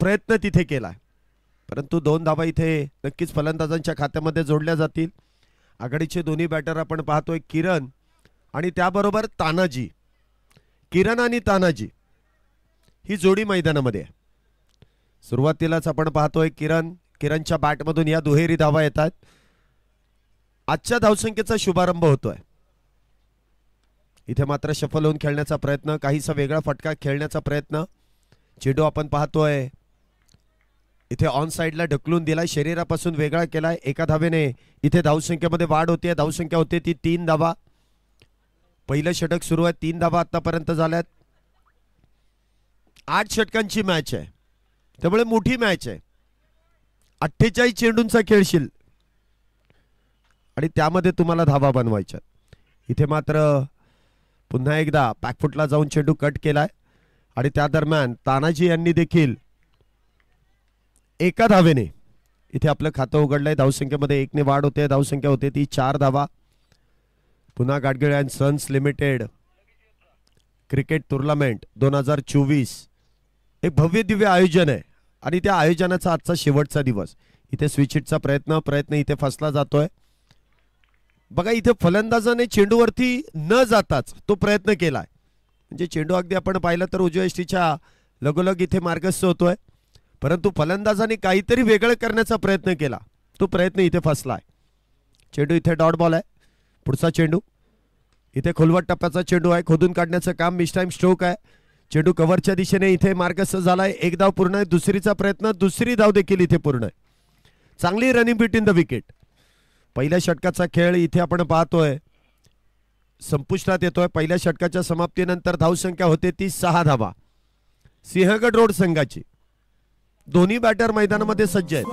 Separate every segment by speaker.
Speaker 1: प्रयत्न तिथे केलाय, परंतु 2 धावा इथे नक्कीच फलंदाजांच्या खात्यामध्ये जोडल्या जातील. आघाडीचे दोन्ही बॅटर आपण पाहतोय, किरण आणि त्याबरोबर तानाजी. किरण आणि तानाजी ही जोडी मैदानामध्ये आहे. सुरुवातीलाच आपण पाहतोय किरणच्या बॅटमधून या दुहेरी धावा येतात. आजच्या धावसंख्येचा शुभारंभ होतोय. इथे मात्र शफल होऊन खेळण्याचा प्रयत्न, काहीसा वेगळा फटका खेळण्याचा प्रयत्न. चेंडू आपण पाहतोय इथे ऑन साइडला ढकलून दिलाय, शरीरापासून वेगळा केलाय. एका धावेने इथे धावसंख्येमध्ये वाढ होते. धावसंख्या होते ती 3 धावा. पहिलं षटक सुरू आहे. 3 धावा आतापर्यंत झाल्यात. 8 षटकांची मॅच आहे, त्यामुळे मोठी मॅच आहे. 48 चेंडूंचा खेळशील आणि त्यामध्ये तुम्हाला धावा बनवायच्या. इथे मात्र पुन्हा एकदा बॅकफुटला जाऊन चेंडू कट केलाय आणि त्या दरम्यान तानाजी यांनी देखील एका धावेने इथे आपलं खातं उघडलंय. धावसंख्येमध्ये 1 ने वाढ होते. धावसंख्या होते ती 4 धावा. पुन्हा Gadgil and sons limited cricket tournament 2024 एक भव्य दिव्य आयोजन आहे आणि त्या आयोजनाचा आजचा शेवटचा दिवस. इथे स्विच प्रयत्न इथे फसला जातोय. बघा इथे फलंदाजाने चेंडूवरती न जाताच तो प्रयत्न केलाय. म्हणजे चेंडू अगदी आपण पाहिलं तर उजव्या यष्टीच्या लगोलग इथे मार्गस्थ होतोय, परंतु फलंदाजाने काहीतरी वेगळं करण्याचा प्रयत्न केला. तो प्रयत्न इथे फसलाय. चेंडू इथे डॉट बॉल आहे. पुढचा चेंडू इथे खोलवट टप्प्याचा चेंडू आहे. खोदून काढण्याचं काम मिस टाइम स्ट्रोक आहे. चेंडू कव्हरच्या दिशेने इथे मार्गस्थ झालाय. 1 धाव पूर्ण आहे. दुसरीचा प्रयत्न, दुसरी धाव देखील इथे पूर्ण आहे. चांगली रनिंग बिटवीन द विकेट. पहिल्या षटकाचा खेळ इथे आपण पाहतोय संपुष्टात येतोय. पहिल्या षटकाच्या समाप्तीनंतर धावसंख्या होते ती 6 धावा सिंहगड रोड संघाची. दोन्ही बॅटर मैदानामध्ये सज्ज आहेत.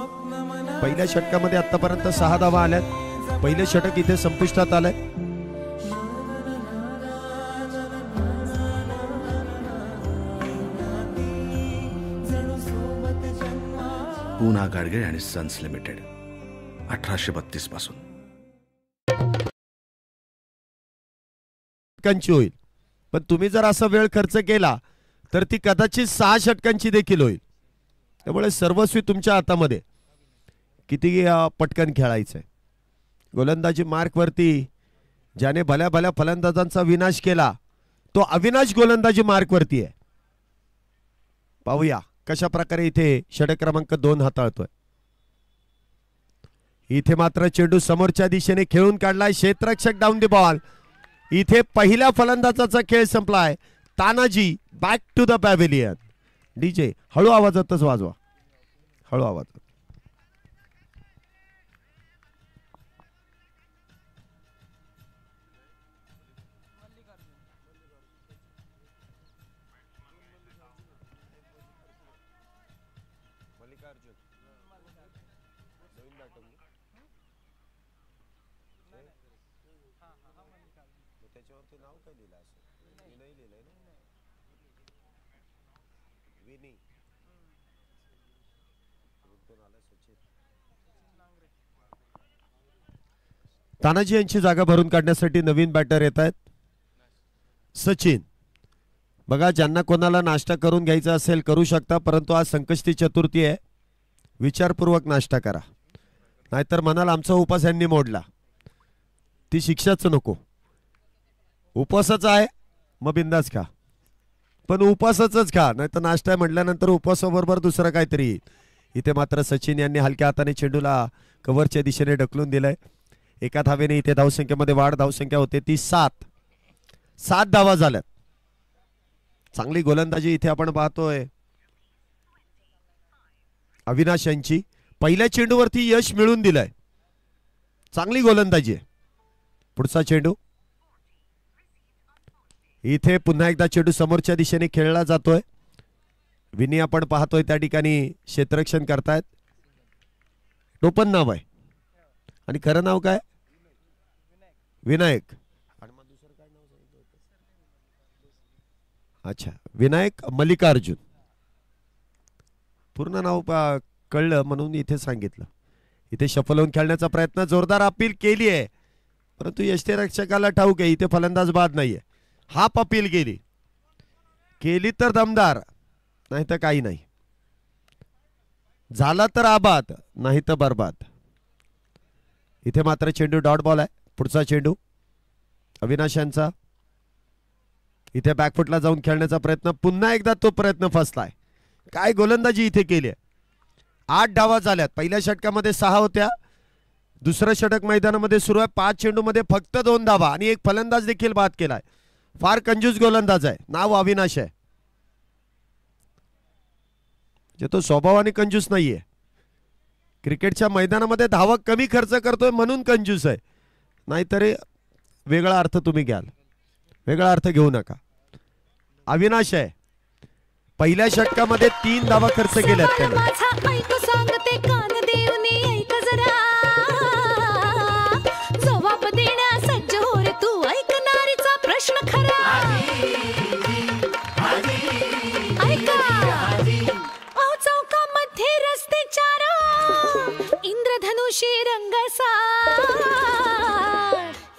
Speaker 1: पहिल्या षटकामध्ये आतापर्यंत 6 धावा आल्यात. पहिलं षटक इथे संपुष्टात आलंय.
Speaker 2: पुन्हा गाडगिळ आणि सन्स लिमिटेड 1832 पासून
Speaker 1: षटकांची होईल, पण तुम्ही जर असा वेळ खर्च केला तर ती कदाचित 6 षटकांची देखील होईल. त्यामुळे सर्वस्वी तुमच्या हातामध्ये किती पटकन खेळायचंय. गोलंदाजी मार्कवरती ज्याने भल्या भल्या फलंदाजांचा विनाश केला तो अविनाश गोलंदाजी मार्कवरती आहे. पाहूया कशा प्रकारे इथे षटक क्रमांक 2 हाताळतोय. इथे मात्र चेंडू समोरच्या दिशेने खेळून काढलाय. क्षेत्ररक्षक डाऊन द बॉल. इथे पहिल्या फलंदाजाचा खेळ संपलाय. Tanaji back to the pavilion. DJ हळू आवाजातच वाजवा, हळू आवाजात. तानाजी यांची जागा भरून काढण्यासाठी नवीन बॅटर येत आहेत. सचिन. बघा ज्यांना कोणाला नाश्ता करून घ्यायचा असेल करू शकता, परंतु आज संकष्टी चतुर्थी आहे. विचारपूर्वक नाश्ता करा, नाहीतर म्हणाल आमचा उपवास यांनी मोडला. ती शिक्षाच नको. उपवासाचा आहे मग बिंदास खा, पण उपवासाचंच खा, नाहीतर नाश्ता म्हटल्यानंतर उपवासाबरोबर दुसरं काहीतरी येईल. इथे मात्र सचिन यांनी हलक्या हाताने चेंडूला कव्हरच्या दिशेने ढकलून दिलंय. एका धावेने इथे धावसंख्येमध्ये वाढ. धावसंख्या होते ती 7 धावा झाल्यात. चांगली गोलंदाजी इथे आपण पाहतोय अविनाश यांची. पहिल्या चेंडूवरती यश मिळून दिलंय. चांगली गोलंदाजी आहे. पुढचा चेंडू इथे पुन्हा एकदा चेंडू समोरच्या दिशेने खेळला जातोय. विनी आपण पाहतोय त्या ठिकाणी क्षेत्ररक्षण करतायत. टोपण नाव आहे आणि खरं नाव काय? विनायक. अच्छा, विनायक मल्लिकार्जुन. पूर्ण नाव कळलं म्हणून इथे सांगितलं. इथे शफल होऊन खेळण्याचा प्रयत्न, जोरदार अपील केली आहे, परंतु यष्टीरक्षकाला ठाऊक आहे इथे फलंदाज बाद नाहीये. हाफ अपील केली तर दमदार, नाही तर काही नाही. झाला तर आबाद, नाही तर बरबाद. इथे मात्र चेंडू डॉट बॉल आहे. पुढचा चेंडू अविनाश यांचा. इथे बॅकफुटला जाऊन खेळण्याचा प्रयत्न, पुन्हा एकदा तो प्रयत्न फसलाय. काय गोलंदाजी इथे केली आहे. 8 धावा झाल्यात. पहिल्या षटकामध्ये 6 होत्या. दुसरं षटक मैदानामध्ये सुरू आहे. 5 चेंडूमध्ये फक्त 2 धावा आणि एक फलंदाज देखील बाद केलाय. फार कंजूस गोलंदाज आहे. नाव अविनाश आहे. जे तो स्वभावाने कंजूस नाहीये. क्रिकेटच्या मैदानामध्ये धावा कमी खर्च करतोय म्हणून कंजूस आहे. नाहीतर वेगळा अर्थ तुम्ही घ्याल. वेगळा अर्थ घेऊ नका. अविनाश आहे. पहिल्या षटकामध्ये 3 धावा खर्च केल्यात त्याने.
Speaker 3: जबाब देण्या सज्ज हो रे तू, ऐकणारीचा प्रश्न खरा. ऐका चौकामध्ये रस्ते 4, इंद्रधनुषी रंगसा.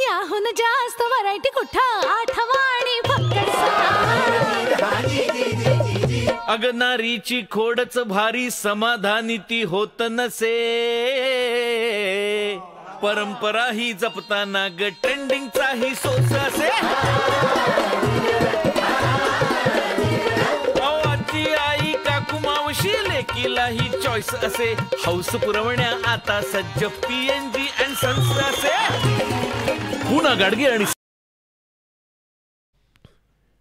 Speaker 3: याहून जास्त व्हरायटी कुठं, आठवाणी
Speaker 4: अगनारीची खोडच भारी, समाधानी ती होत नसे. परंपरा ही जपताना ग ट्रेंडिंगचा ही सोच असे. आजी आई काकू मावशी लेकीला ही चॉईस असे. हौस पुरवण्या आता सज्ज PNG अँड सन्स असे. पुन्हा गाडगे आणि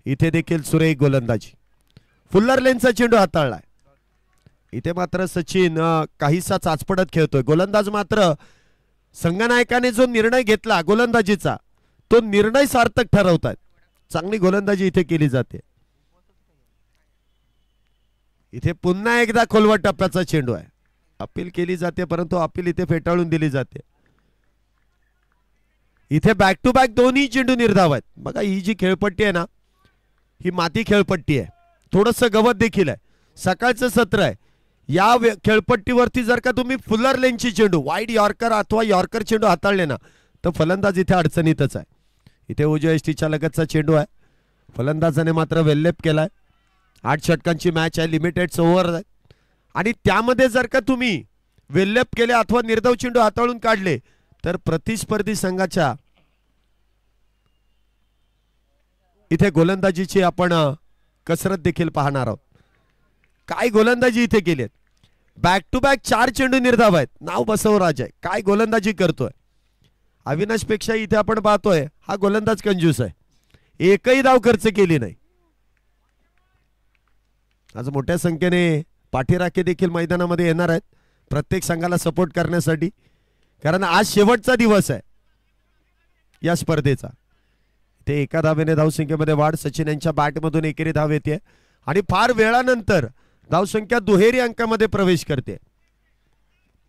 Speaker 1: इथे देखील सुरेख गोलंदाजी. फुल्लर लेनचा चेंडू हाताळलाय. इथे मात्र सचिन काहीसा चाचपडत खेळतोय. गोलंदाज मात्र संघनायकाने जो निर्णय घेतला गोलंदाजीचा, तो निर्णय सार्थक ठरवतात. चांगली गोलंदाजी इथे केली जाते. इथे पुन्हा एकदा खोलवट टप्प्याचा चेंडू आहे. अपील केली जाते परंतु अपील इथे फेटाळून दिली जाते. इथे बॅक टू बॅक दोन्ही चेंडू निर्धाव आहेत. बघा ही जी खेळपट्टी आहे ना, ही माती खेळपट्टी आहे. थोडंसं गवत देखील आहे. सकाळचं सत्र आहे. या खेळपट्टीवरती जर का तुम्ही फुल्लर लेनची चेंडू, वाईड यॉर्कर अथवा यॉर्कर चेंडू हाताळले ना, तर फलंदाज इथे अडचणीतच आहे. इथे उजव्या यष्टीच्या लगतचा चेंडू आहे. फलंदाजाने मात्र वेल्लेप केलाय. 8 षटकांची मॅच आहे. लिमिटेड ओव्हर आहे आणि त्यामध्ये जर का तुम्ही वेल्लेप केले अथवा निर्धाव चेंडू हाताळून काढले तर प्रतिस्पर्धी संघाच्या इथे गोलंदाजीची आपण कसरत देखील पाहणार आहोत. काय गोलंदाजी इथे केली. बॅक टू बॅक 4 चेंडू निर्धाव आहेत. नाव बसवराज आहे. काय गोलंदाजी करतोय. अविनाश पेक्षा इथे आपण पाहतोय हा गोलंदाज कंजूस आहे. एकही धाव खर्च केली नाही. आज मोठ्या संख्येने पाठीराखे देखील मैदानामध्ये येणार आहेत प्रत्येक संघाला सपोर्ट करण्यासाठी, कारण आज शेवटचा दिवस आहे या स्पर्धेचा. ते एका धावेने धावसंख्येमध्ये वाढ. सचिन यांच्या बॅटमधून एकेरी धाव येते आणि फार वेळानंतर धावसंख्या दुहेरी अंकामध्ये प्रवेश करते.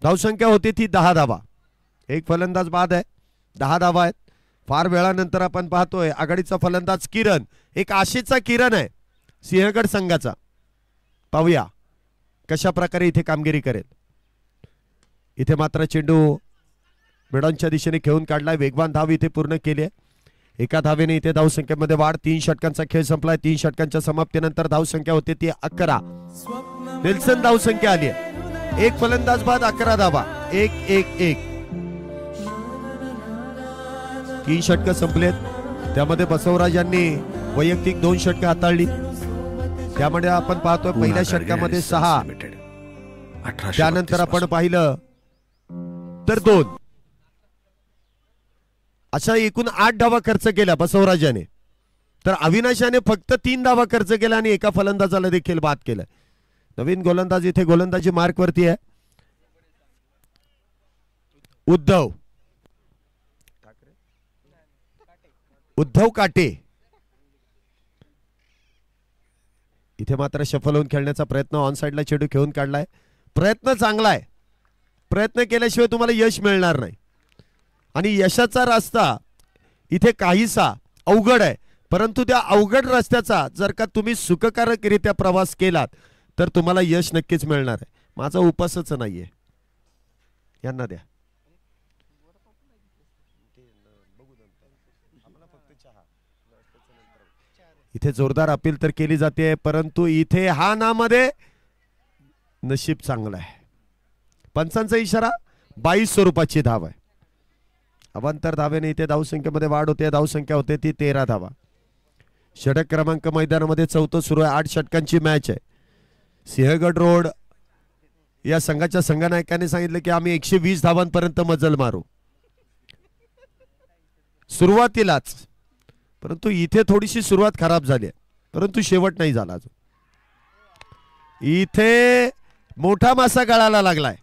Speaker 1: धावसंख्या होती ती 10 धावा. एक फलंदाज बाद आहे. 10 धावा आहेत. फार वेळानंतर आपण पाहतोय आघाडीचा फलंदाज किरण, एक आशेचा किरण आहे सिंहगड संघाचा. पाहूया कशा प्रकारे इथे कामगिरी करेल. इथे मात्र चेंडू मिडॉनच्या दिशेने खेळून काढलाय. वेगवान धाव इथे पूर्ण केली आहे. एका धावेने इथे धावसंख्येमध्ये वाढ. 3 षटकांचा खेळ संपलाय. 3 षटकांच्या समाप्तीनंतर धावसंख्या होती ती 11. नेल्सन धावसंख्या आली आहे. एक फलंदाज बाद, 11 धावा. 1-1-1. 3 षटकं संपलेत. त्यामध्ये बसवराज यांनी वैयक्तिक 2 षटकं हाताळली. त्यामध्ये आपण पाहतोय पहिल्या षटकामध्ये 6, त्यानंतर आपण पाहिलं तर 2. अशा एकूण 8 धावा खर्च केल्या बसवराजाने. तर अविनाशाने फक्त 3 धावा खर्च केल्या आणि एका फलंदाजाला देखील बाद केलं. नवीन गोलंदाज इथे गोलंदाजी मार्क वरती आहे. उद्धव काटे. इथे मात्र शफल होऊन खेळण्याचा प्रयत्न. ऑन साइडला चेंडू खेळून काढलाय. प्रयत्न चांगला आहे. प्रयत्न केल्याशिवाय तुम्हाला यश मिळणार नाही आणि यशाचा रस्ता इथे काहीसा अवघड आहे. परंतु त्या अवघड रस्त्याचा जर का तुम्ही सुखकारकरित्या प्रवास केलात तर तुम्हाला यश नक्कीच मिळणार आहे. माझा उपासच नाहीये. यांना द्या. इथे जोरदार अपील तर केली जाते परंतु इथे हा नामध्ये नशीब चांगलं आहे. पंचांचा इशारा 22 स्वरूपाची धाव आहे. अवांतर धावेने इथे धावसंख्येमध्ये वाढ होते. धावसंख्या होते ती 13 धावा. षटक क्रमांक मैदानामध्ये 4थं सुरू आहे. 8 षटकांची मॅच आहे. सिंहगड रोड या संघाच्या संघनायकाने सांगितलं की आम्ही 120 धावांपर्यंत मजल मारू सुरुवातीलाच, परंतु इथे थोडीशी सुरुवात खराब झाली आहे, परंतु शेवट नाही झाला अजून. इथे मोठा मासा गळाला लागलाय.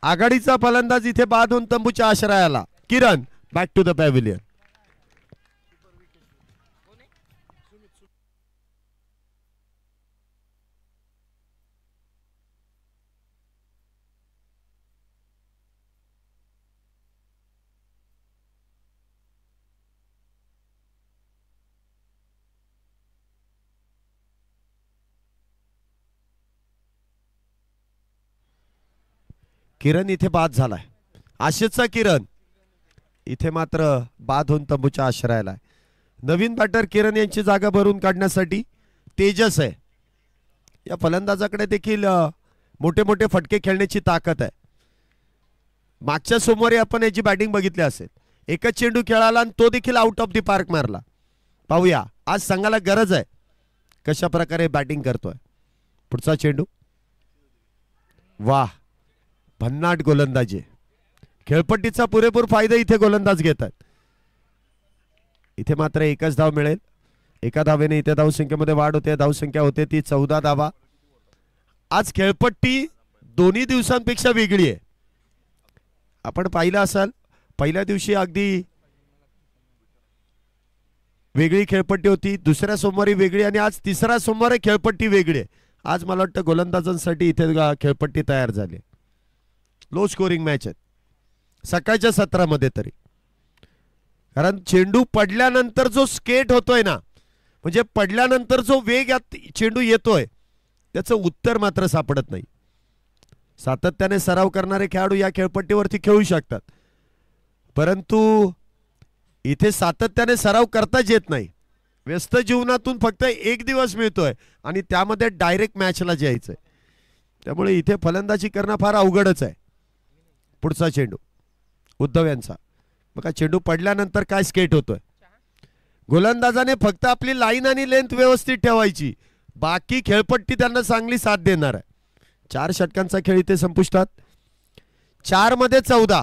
Speaker 1: आघाडीचा फलंदाज इथे बाद होऊन तंबूच्या आश्रयाला. किरण बॅक टू द पॅव्हिलियन. किरण इथे बाद झालाय. आशेचा किरण इथे मात्र बाद होऊन तंबूच्या आश्रयाला आहे. नवीन बॅटर किरण यांची जागा भरून काढण्यासाठी तेजस आहे. या फलंदाजाकडे देखील मोठे मोठे फटके खेळण्याची ताकद आहे. मागच्या सोमवारी आपण याची बॅटिंग बघितली असेल. एकच चेंडू खेळाला आणि तो देखील आउट ऑफ द पार्क मारला. पाहूया आज संघाला गरज आहे कशा प्रकारे बॅटिंग करतोय. पुढचा चेंडू. वाह, भन्नाट गोलंदाजी. खेळपट्टीचा पुरेपूर फायदा इथे गोलंदाज घेतात. इथे मात्र एकच धाव मिळेल. एका धावेने इथे धावसंख्येमध्ये वाढ होते. धावसंख्या होते ती 14 धावा. आज खेळपट्टी दोन्ही दिवसांपेक्षा वेगळी आहे. आपण पाहिलं असाल पहिल्या दिवशी अगदी वेगळी खेळपट्टी होती, दुसऱ्या सोमवारी वेगळी आणि आज तिसरा सोमवारी खेळपट्टी वेगळी आहे. आज मला वाटतं गोलंदाजांसाठी इथे खेळपट्टी तयार झाली. लो स्कोरिंग मॅच आहे सकाळच्या सत्रामध्ये तरी, कारण चेंडू पडल्यानंतर जो स्केट होतोय ना, म्हणजे पडल्यानंतर जो वेग यात चेंडू येतोय त्याचं उत्तर मात्र सापडत नाही. सातत्याने सराव करणारे खेळाडू या खेळपट्टीवरती खेळू शकतात, परंतु इथे सातत्याने सराव करताच येत नाही. व्यस्त जीवनातून फक्त एक दिवस मिळतोय आणि त्यामध्ये डायरेक्ट मॅचला जायचंय. त्यामुळे इथे फलंदाजी करणं फार अवघडच आहे. पुढचा चेंडू उद्धव यांचा. बघा चेंडू पडल्यानंतर काय स्केट होतोय. गोलंदाजाने फक्त आपली लाईन आणि लेंथ व्यवस्थित ठेवायची, बाकी खेळपट्टी त्यांना चांगली साथ देणार आहे. 4 षटकांचा खेळ इथे संपुष्टात. 4 मध्ये 14.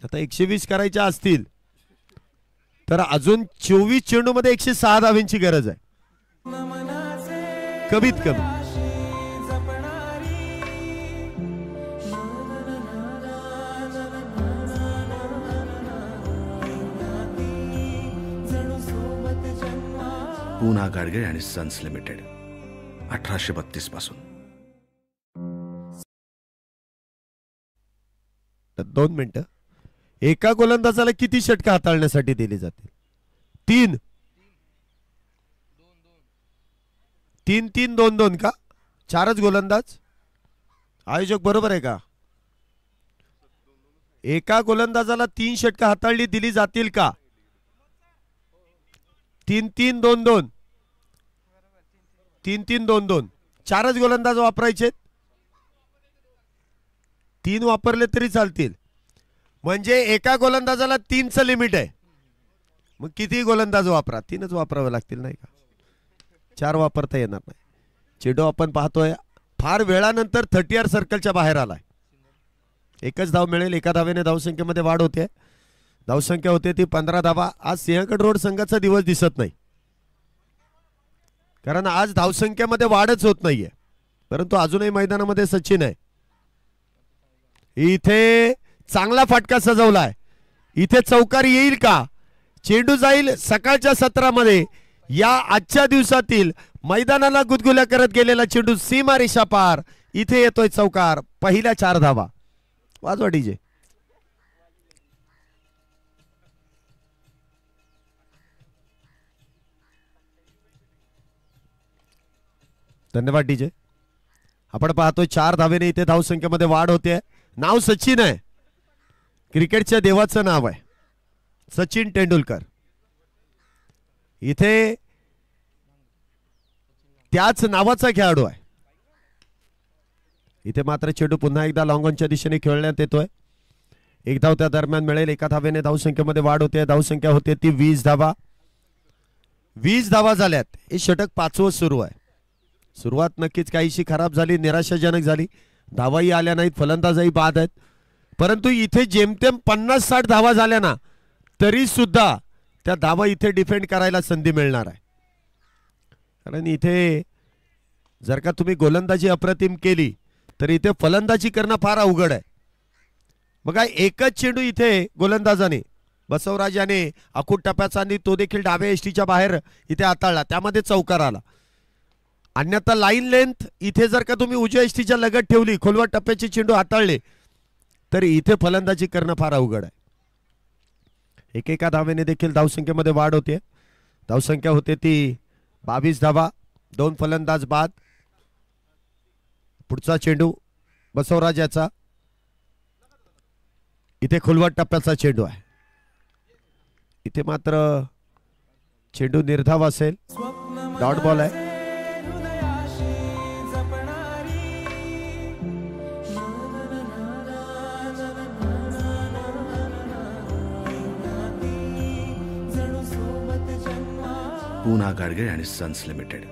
Speaker 1: आता 120 करायच्या असतील तर अजून 24 चेंडू मध्ये 106 धावांची गरज आहे कमीत कमी.
Speaker 2: पूना गाडगीळ आणि सन्स लिमिटेड 1832 पासून.
Speaker 1: 2 मिनिटं. एका गोलंदाजाला किती षटकं हाताळण्यासाठी दिली जातील? 3 3 3 2 2 का? 4च गोलंदाज. आयोजक बरोबर आहे का? एका गोलंदाजाला 3 षटकं हाताळली दिली जातील का? 3 3 2 2 3 3 2 2. 4च गोलंदाज वापरायचे. 3 वापरले तरी चालतील. म्हणजे एका गोलंदाजाला 3चं लिमिट आहे. मग किती गोलंदाज वापरा? 3च वापरावे लागतील नाही का? 4 वापरता येणार नाही. चेंडू आपण पाहतोय फार वेळानंतर 30 सर्कलच्या बाहेर आलाय. एकच धाव मिळेल. एका धावेने धावसंख्येमध्ये वाढ होते. धावसंख्या होते ती 15 धावा. आज सिंहगड रोड संघाचा दिवस दिसत नाही, कारण आज धावसंख्येमध्ये वाढच होत नाहीये. परंतु अजूनही मैदानामध्ये सचिन आहे. इथे चांगला फटका सजवलाय. इथे चौकार येईल का? चेंडू जाईल सकाळच्या सत्रामध्ये. या आजच्या दिवसातील मैदानाला गुदगुल्या करत गेलेला चेंडू सीमा रेषा पार. इथे येतोय चौकार. पहिल्या 4 धावा. वाजवा डीजे. धन्यवाद डीजे. आपण पाहतोय 4 धावेने इथे धावसंख्येमध्ये वाढ होते. नाव सचिन आहे. क्रिकेटच्या देवाचं नाव आहे सचिन तेंडुलकर. इथे त्याच नावाचा खेळाडू आहे. इथे मात्र चेंडू पुन्हा एकदा लॉंग ऑनच्या दिशेने खेळण्यात येतोय. एक धाव त्या दरम्यान मिळेल. एका धावेने धावसंख्येमध्ये वाढ होते. धावसंख्या होते ती 20 धावा. 20 धावा झाल्यात. हे षटक 5वं सुरू आहे. सुरुवात नक्कीच काहीशी खराब झाली, निराशाजनक झाली. धावाही आल्या नाहीत, फलंदाजही बाद आहेत. परंतु इथे जेमतेम 50-60 धावा झाल्या ना तरी सुद्धा त्या धावा इथे डिफेंड करायला संधी मिळणार आहे. कारण इथे जर का तुम्ही गोलंदाजी अप्रतिम केली तर इथे फलंदाजी करणं फार अवघड आहे. बघा एकच चेंडू इथे गोलंदाजाने बसवराज याने अकूट टप्प्याचा आणि तो देखील डाव्या एसटीच्या बाहेर इथे हाताळला, त्यामध्ये चौकार आला. अन्यथा लाईन लेंथ इथे जर का तुम्ही उजव्या एसटीच्या लगत ठेवली, खोलवर टप्प्याचे चेंडू हाताळले तर इथे फलंदाजी करणं फार अवघड आहे. एकेका धावेने देखील धावसंख्येमध्ये वाढ होते. धावसंख्या होते ती 22 धावा. 2 फलंदाज बाद. पुढचा चेंडू बसवराज याचा. इथे खोलवर टप्प्याचा चेंडू आहे. इथे मात्र चेंडू निर्धाव असेल. डॉट बॉल आहे.
Speaker 2: पूना गाडगीळ आणि सन्स लिमिटेड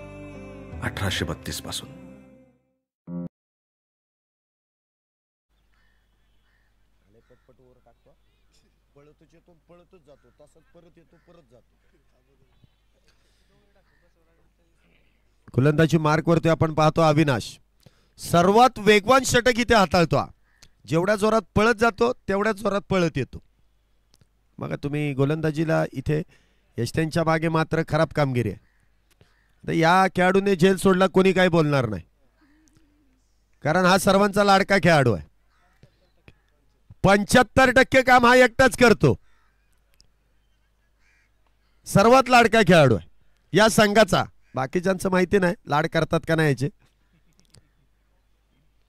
Speaker 2: 1832 पासून.
Speaker 1: गोलंदाजी मार्क वरती आपण पाहतो अविनाश सर्वात वेगवान षटक इथे हाताळतो. जेवढ्या जोरात पळत जातो तेवढ्या जोरात पळत येतो. मग तुम्ही गोलंदाजीला इथे यष्टेंच्या मागे मात्र खराब कामगिरी आहे. तर या खेळाडूने झेल सोडला कोणी काही बोलणार नाही, कारण हा सर्वांचा लाडका खेळाडू आहे. 75% काम हा एकटाच करतो. सर्वात लाडका खेळाडू आहे या संघाचा. बाकीच्यांचं माहिती नाही लाड करतात का नाही याचे.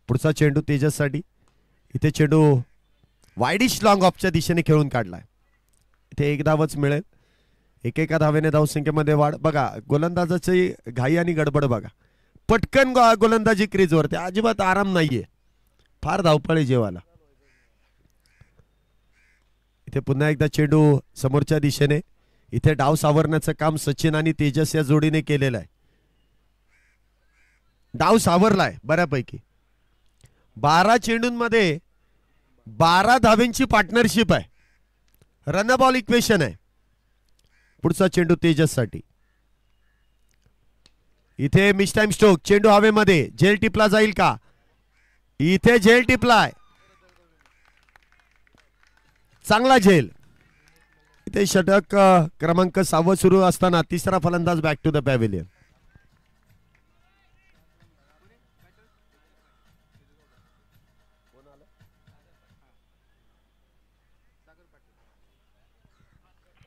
Speaker 1: पुढचा चेंडू तेजससाठी. इथे चेंडू वाईडिश लॉंग ऑफच्या दिशेने खेळून काढलाय. इथे एक धावच मिळेल. एकेका धावेने धावसंख्येमध्ये वाढ. बघा गोलंदाजाची घाई आणि गडबड बघा. पटकन गोलंदाजी क्रीजवरती, अजिबात आराम नाहीये, फार धावपळ जेवाला. इथे पुन्हा एकदा चेंडू समोरच्या दिशेने. इथे डाव सावरण्याचं काम सचिन आणि तेजस या जोडीने केलेलं आहे. डाव सावरलाय बऱ्यापैकी. 12 चेंडूंमध्ये 12 धावेंची पार्टनरशिप आहे. रन बॉल इक्वेशन आहे. पुढचा चेंडू तेजससाठी. इथे मिस टाइम स्ट्रोक. चेंडू हवेमध्ये. झेल टिपला जाईल का? इथे झेल टिपलाय. चांगला झेल. इथे षटक क्रमांक 6 सुरू असताना तिसरा फलंदाज back to the pavilion.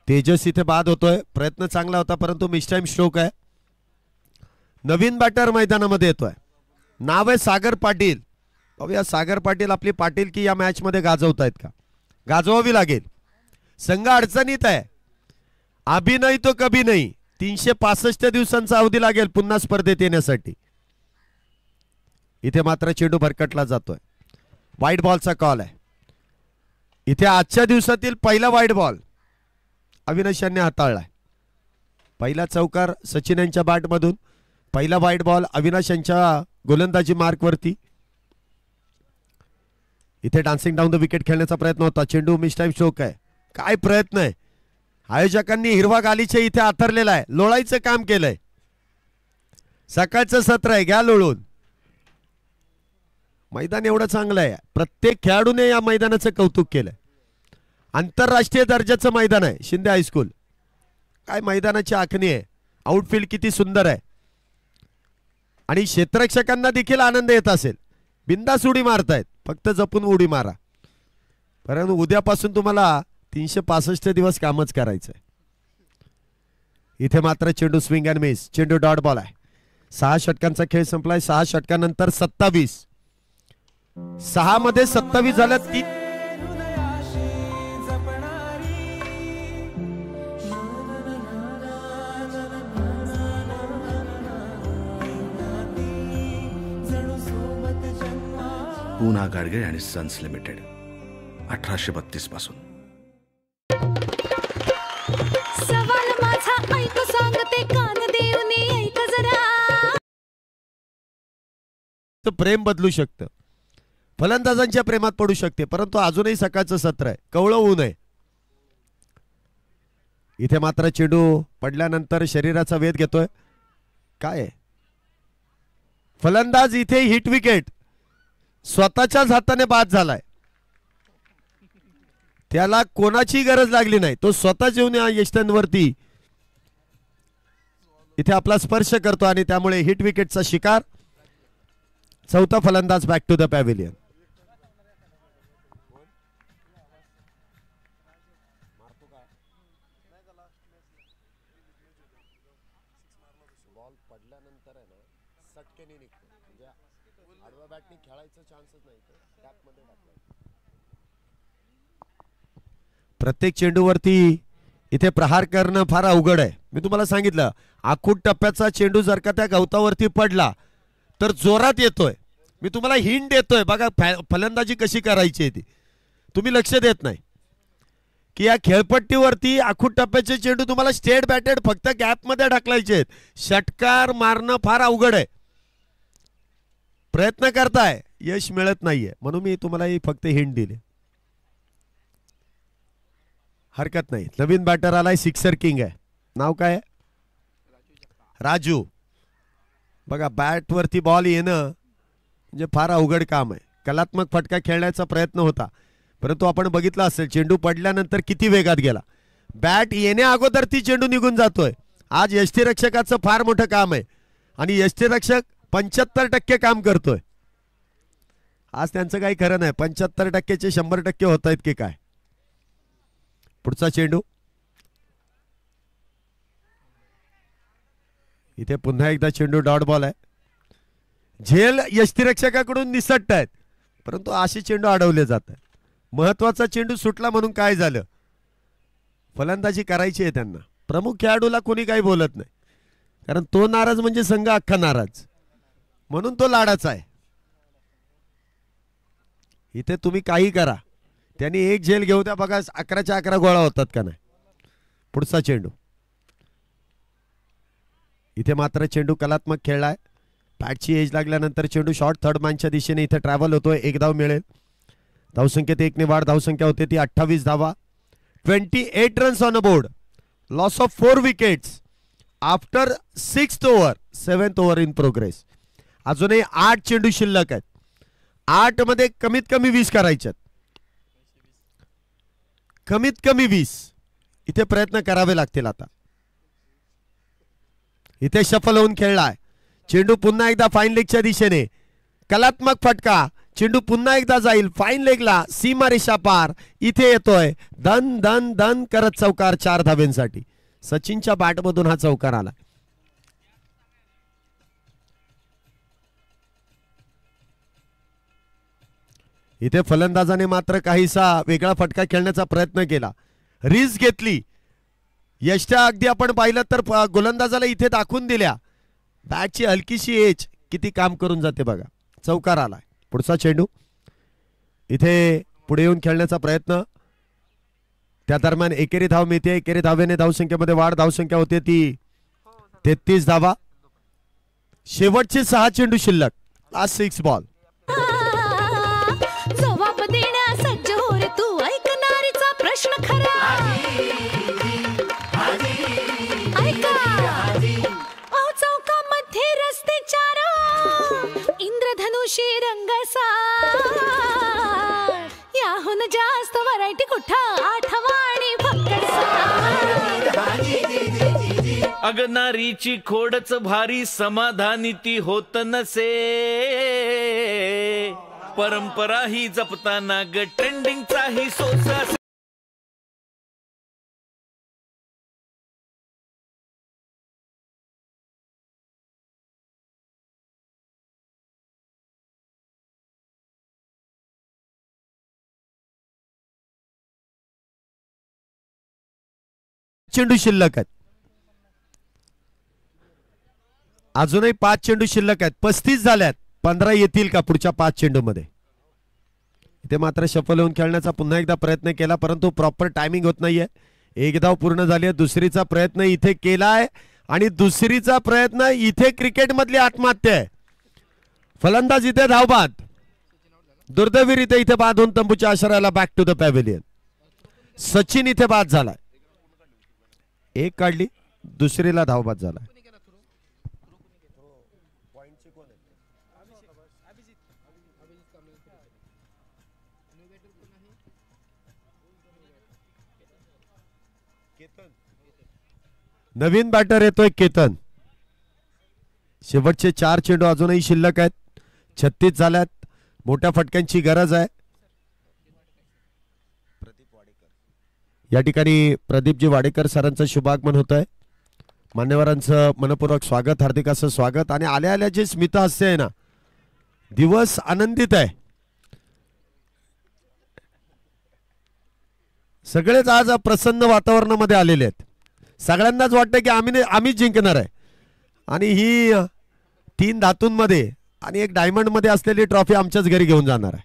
Speaker 1: Tejas इथे बाद होतोय. प्रयत्न चांगला होता परंतु मिस टाइम स्ट्रोक आहे. नवीन बॅटर मैदानामध्ये येतोय. नाव आहे सागर पाटील. बघूया सागर पाटील आपली पाटील की या मॅच मध्ये गाजवतायत का? गाजवावी लागेल. संघ अडचणीत आहे. अभी नाही तो कभी नाही. 365 दिवसांचा अवधी लागेल पुन्हा स्पर्धेत येण्यासाठी. इथे मात्र चेंडू भरकटला जातोय. वाईट बॉलचा कॉल आहे. इथे आजच्या दिवसातील पहिला वाईट बॉल अविनाश यांनी हाताळलाय. पहिला चौकार सचिन यांच्या बॅटमधून. पहिला वाईट बॉल अविनाश यांच्या गोलंदाजी मार्कवरती. इथे डान्सिंग डाऊन द विकेट खेळण्याचा प्रयत्न होता. चेंडू मिस टाइम स्ट्रोक आहे. काय प्रयत्न आहे. आयोजकांनी हिरवा गालीचे इथे आथरलेला आहे. लोळायचं काम केलंय. सकाळचं सत्र आहे, घ्या लोळून. मैदान एवढं चांगलं आहे. प्रत्येक खेळाडूने या मैदानाचं कौतुक केलंय. आंतरराष्ट्रीय दर्जाचं मैदान आहे शिंदे हायस्कूल. काय मैदानाची आखणी आहे. आउटफील्ड किती सुंदर आहे. आणि क्षेत्ररक्षकांना देखील आनंद येत असेल. बिंदास उडी मारतायत. फक्त जपून उडी मारा. परंतु उद्यापासून तुम्हाला 365 दिवस कामच करायचंय. इथे मात्र चेंडू स्विंग अँड मिस. चेंडू डॉट बॉल आहे. 6 षटकांचा खेळ संपलाय. 6 षटकानंतर 27. 6 मध्ये 27 झाल्या. 3
Speaker 2: पूना गाडगीळ आणि सन्स लिमिटेड 1832 पासून.
Speaker 3: सवाल माझा ऐक सांगते कान देऊनी ऐक जरा.
Speaker 1: तर प्रेम बदलू शकतं, फलंदाजांच्या प्रेमात पडू शकते, परंतु अजूनही सकाळचं सत्र आहे, कवळं होऊ नये. इथे मात्र चेंडू पडल्यानंतर शरीराचा वेध घेतोय. काय आहे? फलंदाज इथे हिट विकेट, स्वतःच्याच हाताने बाद झालाय. त्याला कोणाची गरज लागली नाही, तो स्वतः येऊन या यष्टांवरती इथे आपला स्पर्श करतो आणि त्यामुळे हिट विकेटचा शिकार. चौथा फलंदाज बॅक टू द पॅव्हिलियन. प्रत्येक चेंडूवरती इथे प्रहार करणं फार अवघड आहे. मी तुम्हाला सांगितलं, आखूड टप्प्याचा चेंडू जर का त्या गवतावरती पडला तर जोरात येतोय. मी तुम्हाला हिंट देतोय, बघा फलंदाजी कशी करायची आहे ती. तुम्ही लक्ष देत नाही की या खेळपट्टीवरती आखूड टप्प्याचे चेंडू तुम्हाला स्टेट बॅटेड फक्त गॅप मध्ये ढकलायचे आहेत. षटकार मारणं फार अवघड आहे. प्रयत्न करताय, यश मिळत नाहीये, म्हणून मी तुम्हाला ही फक्त हिंट दिली. हरकत नाही. नवीन बॅटर आलाय, सिक्सर किंग आहे. नाव काय आहे? राजू. बघा बॅट वरती बॉल येणं म्हणजे फार अवघड काम आहे. कलात्मक फटका खेळण्याचा प्रयत्न होता, परंतु आपण बघितलं असेल चेंडू पडल्यानंतर किती वेगात गेला. बॅट येण्या अगोदर ती चेंडू निघून जातोय. आज यष्टीरक्षकाचं फार मोठं काम आहे आणि यष्टीरक्षक 75% काम करतोय. आज त्यांचं काही खरं नाही. 75%चे 100% होत आहेत की काय. पुढचा चेंडू इथे पुन्हा एकदा चेंडू डॉट बॉल आहे. झेल यष्टीरक्षकाकडून निसटत आहेत, परंतु असे चेंडू अडवले जात आहेत. महत्वाचा चेंडू सुटला म्हणून काय झालं? फलंदाजी करायची आहे त्यांना. प्रमुख खेळाडूला कोणी काही बोलत नाही, कारण तो नाराज म्हणजे संघ अख्खा नाराज, म्हणून तो लाडाचा आहे. इथे तुम्ही काही करा, त्यांनी एक झेल घेऊ द्या, बघा 11च्या 11 गोळा होतात का नाही. पुढचा चेंडू इथे मात्र चेंडू कलात्मक खेळलाय. बॅटची एज लागल्यानंतर चेंडू शॉर्ट थर्ड मॅनच्या दिशेने इथे ट्रॅव्हल होतोय. एक धाव मिळेल. धावसंख्येत 1 ने वाढ. धावसंख्या होते ती 28 धावा. 28 runs on a board. Loss of 4 wickets after 6th over. 7th over in progress. अजूनही 8 चेंडू शिल्लक आहेत. 8 मध्ये कमीत कमी 20 करायच्यात. कमीत कमी 20 इथे प्रयत्न करावे लागतील. आता इथे शफल होऊन खेळलाय चेंडू. पुन्हा एकदा फाईन लेगच्या दिशेने कलात्मक फटका. चेंडू पुन्हा एकदा जाईल फाईन लेगला. सीमारेषा पार. इथे येतोय धन धन धन करत चौकार 4 धाब्यांसाठी. सचिनच्या बॅटमधून हा चौकार आला. इथे फलंदाजाने मात्र काहीसा वेगळा फटका खेळण्याचा प्रयत्न केला. रिस्क घेतली. यष्ट्या अगदी आपण पाहिलं तर गोलंदाजाला इथे दाखवून दिल्या. बॅटची हलकीशी एज किती काम करून जाते बघा. चौकार आलाय. पुढचा चेंडू इथे पुढे येऊन खेळण्याचा प्रयत्न. त्या दरम्यान एकेरी धाव मिळते. एकेरी धावेने धावसंख्येमध्ये वाढ. धावसंख्या होते ती 33 धावा. शेवटचे 6 चेंडू शिल्लक. Last 6 ball.
Speaker 3: जबाब देण्या सज्ज हो रे तू ऐकणारीचा प्रश्न खरा. ऐका अहो चौकामध्ये रस्ते 4 इंद्रधनुषी रंगसा. याहून जास्त व्हरायटी कुठं आठवा आणि फक्कसा.
Speaker 4: अगनारीची खोडच भारी समाधानी ती होत नसे. परंपरा ही जपताना ग ट्रेंडिंगचा ही सोसा.
Speaker 1: चेंडू शिल्लक आहेत. अजूनही 5 चेंडू शिल्लक आहेत. 35 झाल्यात. 15 येतील का पुढच्या 5 चेंडू मध्ये? इथे मात्र शफल होऊन खेळण्याचा पुन्हा एकदा प्रयत्न केला, परंतु प्रॉपर टायमिंग होत नाहीये. एक धाव पूर्ण झाली आहे. दुसरीचा प्रयत्न इथे केलाय आणि दुसरीचा प्रयत्न इथे क्रिकेट मधली आत्महत्या आहे. फलंदाज इथे धावबाद, दुर्दैवीरित्या इथे बाद होऊन तंबूच्या आश्रयाला back to the pavilion. Sachin इथे बाद झालाय. एक काढली, दुसरीला धावबाद झालाय. नवीन बॅटर येतोय केतन. शेवटचे 4 चेंडू अजूनही शिल्लक आहेत. 36 झाल्यात. मोठ्या फटक्यांची गरज आहे. या ठिकाणी प्रदीपजी वाडेकर सरांचं शुभागमन होत आहे. मान्यवरांचं मनपूर्वक स्वागत, हार्दिक असं स्वागत. आणि आल्या आल्या जे स्मित हास्य आहे ना, दिवस आनंदित आहे. सगळेच आज प्रसन्न वातावरणामध्ये आलेले आहेत. सगळ्यांनाच वाटतं की आम्हीच जिंकणार आहे. आणि ही 3 धातूंमध्ये आणि 1 डायमंड मध्ये असलेली ट्रॉफी आमच्याच घरी घेऊन जाणार आहे.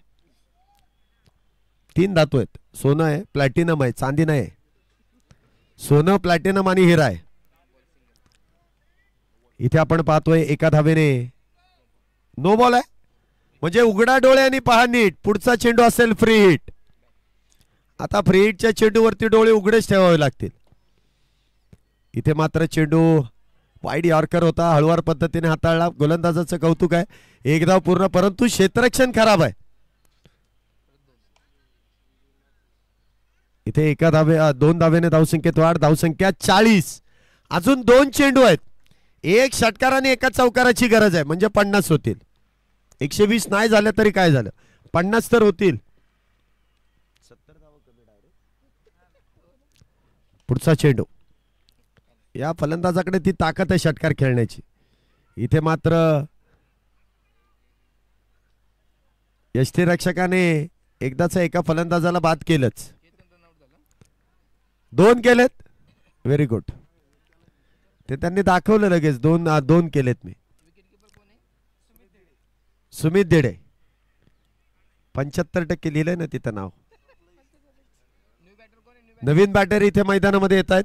Speaker 1: 3 धातू आहेत. सोनं आहे, प्लॅटिनम आहे, चांदी नाही. सोनं, प्लॅटिनम आणि हिरा आहे. इथे आपण पाहतोय एका धावेने नो बॉल आहे. म्हणजे उघडा डोळ्यांनी पहा नीट, पुढचा चेंडू असेल फ्री हिट. आता फ्री हिटच्या चेंडूवरती डोळे उघडेच ठेवावे लागतील. इथे मात्र चेंडू वाईड यॉर्कर होता, हळुवार पद्धतीने हाताळला. गोलंदाजाचं कौतुक आहे. 1 धाव पूर्ण, परंतु क्षेत्ररक्षण खराब आहे. इथे 2 धावेने धावसंख्येत वाढ. धावसंख्या 40. अजून 2 चेंडू आहेत. 1 षटकार आणि 1 चौकाराची गरज आहे, म्हणजे 50 होतील. 120 नाही झालं तरी काय झालं, 50 तर होतील. पुढचा चेंडू. या फलंदाजाकडे ती ताकद आहे षटकार खेळण्याची. इथे मात्र यष्टीरक्षकाने एकदाच एका फलंदाजाला बाद केलंच. 2 केलेत. Very good. ते त्यांनी दाखवलं लगेच. 2 केलेत मी. सुमित देडे 75% लिहिलंय ना तिथं नाव. नवीन बॅटर इथे मैदानामध्ये येत आहेत.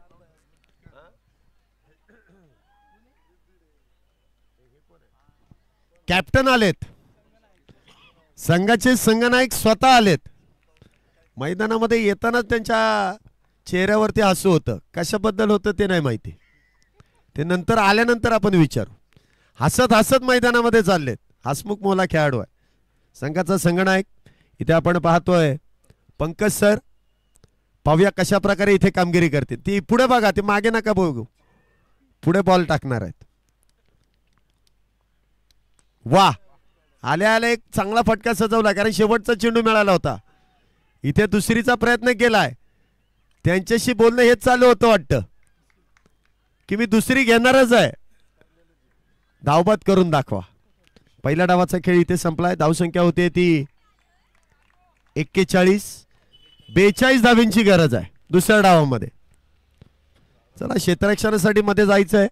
Speaker 1: कॅप्टन आलेत. संघाचे संघनायक स्वतः आलेत. मैदानामध्ये येतानाच त्यांच्या चेहऱ्यावरती हसू होतं. कशाबद्दल होतं ते नाही माहिती, ते नंतर आल्यानंतर आपण विचारू. हसत हसत मैदानामध्ये चाललेत. हसमुख मोला खेळाडू आहे. संघाचा संघनायक इथे आपण पाहतोय पंकज सर. पाहूया कशा प्रकारे इथे कामगिरी करते. ती पुढे बघा, ते मागे नका बघू. पुढे बॉल टाकणार आहेत. वा, आल्या आल्या एक चांगला फटका सजवला, कारण शेवटचा चेंडू मिळाला होता. इथे दुसरीचा प्रयत्न केलाय. त्यांच्याशी बोलणं हेच चालू होतं वाटतं की मी दुसरी घेणारच आहे. धावबाद करून दाखवा. पहिल्या डावाचा खेळ इथे संपलाय. धावसंख्या होते ती 41. 42 धावींची गरज आहे दुसऱ्या डावामध्ये. चला, क्षेत्ररक्षणासाठी मध्ये जायचं आहे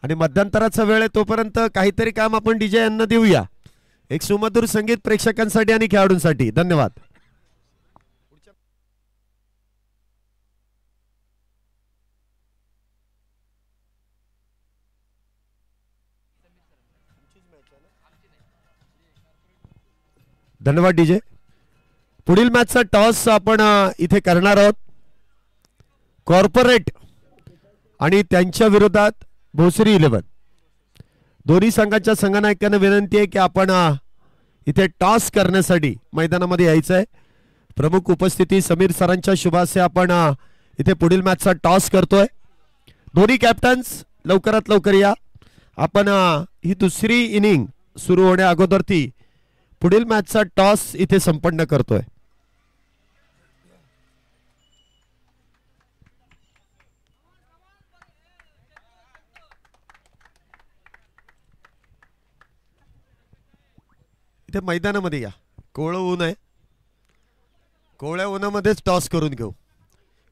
Speaker 1: आणि मध्यंतराचा वेळ आहे. तोपर्यंत काहीतरी काम आपण डीजे यांना देऊया. एक सुमधुर संगीत प्रेक्षकांसाठी आणि खेळाडूंसाठी. धन्यवाद. धन्यवाद डीजे. पुढील मॅचचा टॉस आपण इथे करणार आहोत. कॉर्पोरेट आणि त्यांच्या विरोधात भोसरी 11. दोन्ही संघाच्या संघनायकांना विनंती आहे की आपण इथे टॉस करण्यासाठी मैदानामध्ये यायचं आहे. प्रमुख उपस्थिती समीर सरांच्या शुभासे आपण इथे पुढील मॅचचा टॉस करतोय. दोन्ही कॅप्टन्स लवकरात लवकर या. आपण ही दुसरी इनिंग सुरू होण्या अगोदर ती पुढील मॅचचा टॉस इथे संपन्न करतोय. इथे मैदानामध्ये या. कोवळं ऊन आहे. कोवळ्या उन्हामध्येच टॉस करून घेऊ.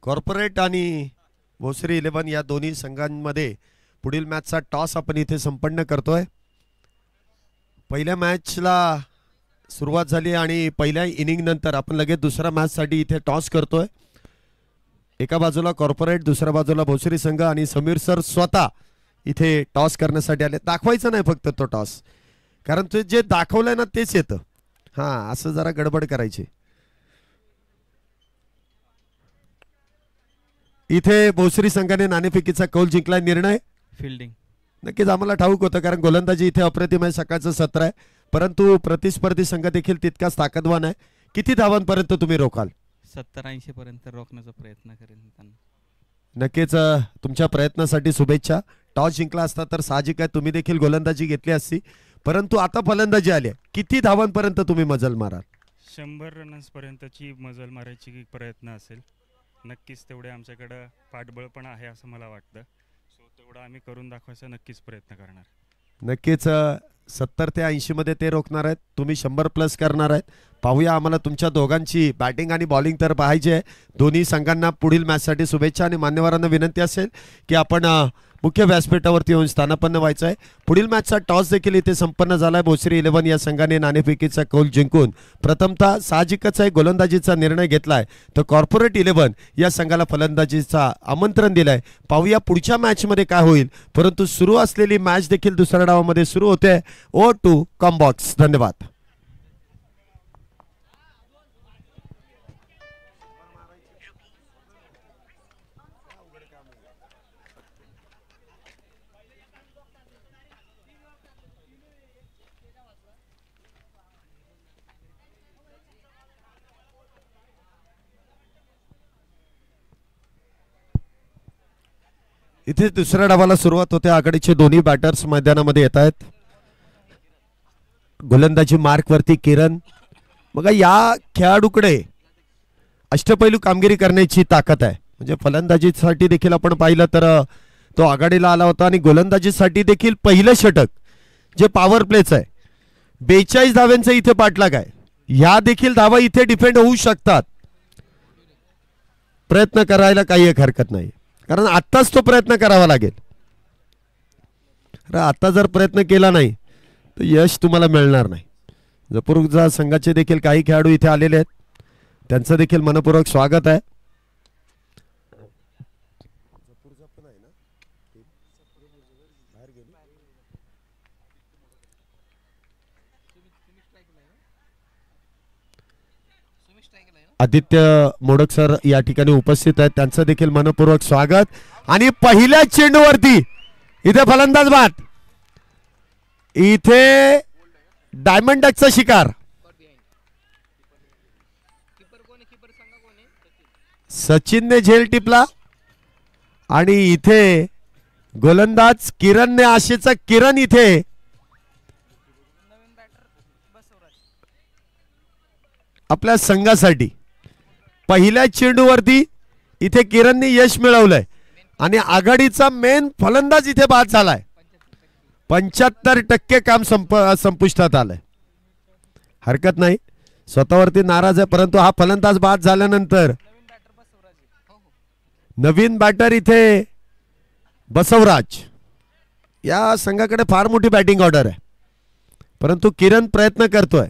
Speaker 1: कॉर्पोरेट आणि भोसरी 11 या दोन्ही संघांमध्ये पुढील मॅचचा टॉस आपण इथे संपन्न करतोय. पहिल्या मॅचला सुरुवात झाली आणि पहिल्या इनिंग नंतर आपण लगेच दुसऱ्या मॅच साठी इथे टॉस करतोय. एका बाजूला कॉर्पोरेट, दुसऱ्या बाजूला भोसरी संघ आणि समीर सर स्वतः इथे टॉस करण्यासाठी आले. दाखवायचं नाही फक्त तो टॉस, कारण ते जे दाखवलंय ना तेच येतं. हा, असं जरा गडबड करायची. इथे भोसरी संघाने नाणेफेकीचा कौल जिंकला. निर्णय
Speaker 5: फिल्डिंग.
Speaker 1: नक्कीच आम्हाला ठाऊक होतं, कारण गोलंदाजी इथे अप्रतिम आहे. सकाळचं सत्र आहे, परंतु प्रतिस्पर्धी संघ देखील तितकाच ताकदवान आहे. किती धावांपर्यंत तुम्ही रोखाल?
Speaker 5: 70-80 पर्यंत रोखण्याचा प्रयत्न करेन त्यांना.
Speaker 1: नक्कीच तुमच्या प्रयत्नासाठी शुभेच्छा. टॉस जिंकला असता तर साहजिक आहे तुम्ही देखील गोलंदाजी घेतली असती, परंतु आता फलंदाजी आली आहे. किती धावांपर्यंत तुम्ही मजल माराल?
Speaker 6: 100 रन्सपर्यंतची मजल मारायची प्रयत्न असेल. नक्कीच तेवढे आमच्याकडं पाठबळ पण आहे असं मला वाटतं. सो तेवढं आम्ही करून दाखवायचा नक्कीच प्रयत्न करणार.
Speaker 1: नक्कीच 70 ते 80 मध्ये ते रोखणार आहेत, तुम्ही 100+ करणार आहेत. पाहूया, आम्हाला तुमच्या दोघांची बॅटिंग आणि बॉलिंग तर पाहिजे आहे. दोन्ही संघांना पुढील मॅचसाठी शुभेच्छा आणि मान्यवरांना विनंती असेल की आपण मुख्य व्यासपीठावरती येऊन स्थानापन्न व्हायचं आहे. पुढील मॅचचा टॉस देखील इथे संपन्न झाला आहे. भोसरी 11 या संघाने नाणेफेकीचा कौल जिंकून प्रथमतः साहजिकच आहे गोलंदाजीचा निर्णय घेतला आहे, तर कॉर्पोरेट 11 या संघाला फलंदाजीचा आमंत्रण दिलं आहे. पाहूया पुढच्या मॅचमध्ये काय होईल, परंतु सुरू असलेली मॅच देखील दुसऱ्या डावामध्ये सुरू होते. ओ टू कॉम्बॉक्स. धन्यवाद. इथे दुसऱ्या डावाला सुरुवात होते. आघाडीचे दोन्ही बॅटर्स मैदानामध्ये येत आहेत. गोलंदाजी मार्कवरती किरण. मग या खेळाडूकडे अष्टपैलू कामगिरी करण्याची ताकद आहे. म्हणजे फलंदाजीसाठी देखील आपण पाहिलं तर तो आघाडीला आला होता आणि गोलंदाजीसाठी देखील पहिलं षटक जे पॉवर प्लेच आहे, 42 धाव्यांचा इथे पाठलाग आहे. ह्या देखील धावा इथे डिफेंड होऊ शकतात. प्रयत्न करायला काही एक हरकत नाही, कारण आत्ताच तो प्रयत्न करावा लागेल. आता जर प्रयत्न केला नाही तर यश तुम्हाला मिळणार नाही. जपूरचा संघाचे देखील काही खेळाडू इथे आलेले आहेत, त्यांचं देखील मनपूर्वक स्वागत आहे. आदित्य मोडक सर या ठिकाणी उपस्थित आहेत, त्यांचं देखील मनपूर्वक स्वागत. आणि पहिल्या चेंडूवरती इथे फलंदाज बाद. इथे डायमंड डकचा शिकार. सचिनने झेल टिपला आणि इथे गोलंदाज किरणने, आशेचा किरण इथे आपल्या संघासाठी पहिल्या चेंडूवरती इथे किरणने यश मिळवलंय आणि आघाडीचा मेन फलंदाज इथे बाद झालाय. 75% काम संपुष्टात आलंय. हरकत नाही, स्वतःवरती नाराज आहे, परंतु हा फलंदाज बाद झाल्यानंतर नवीन बॅटर इथे बसवराज. या संघाकडे फार मोठी बॅटिंग ऑर्डर आहे, परंतु किरण प्रयत्न करतोय.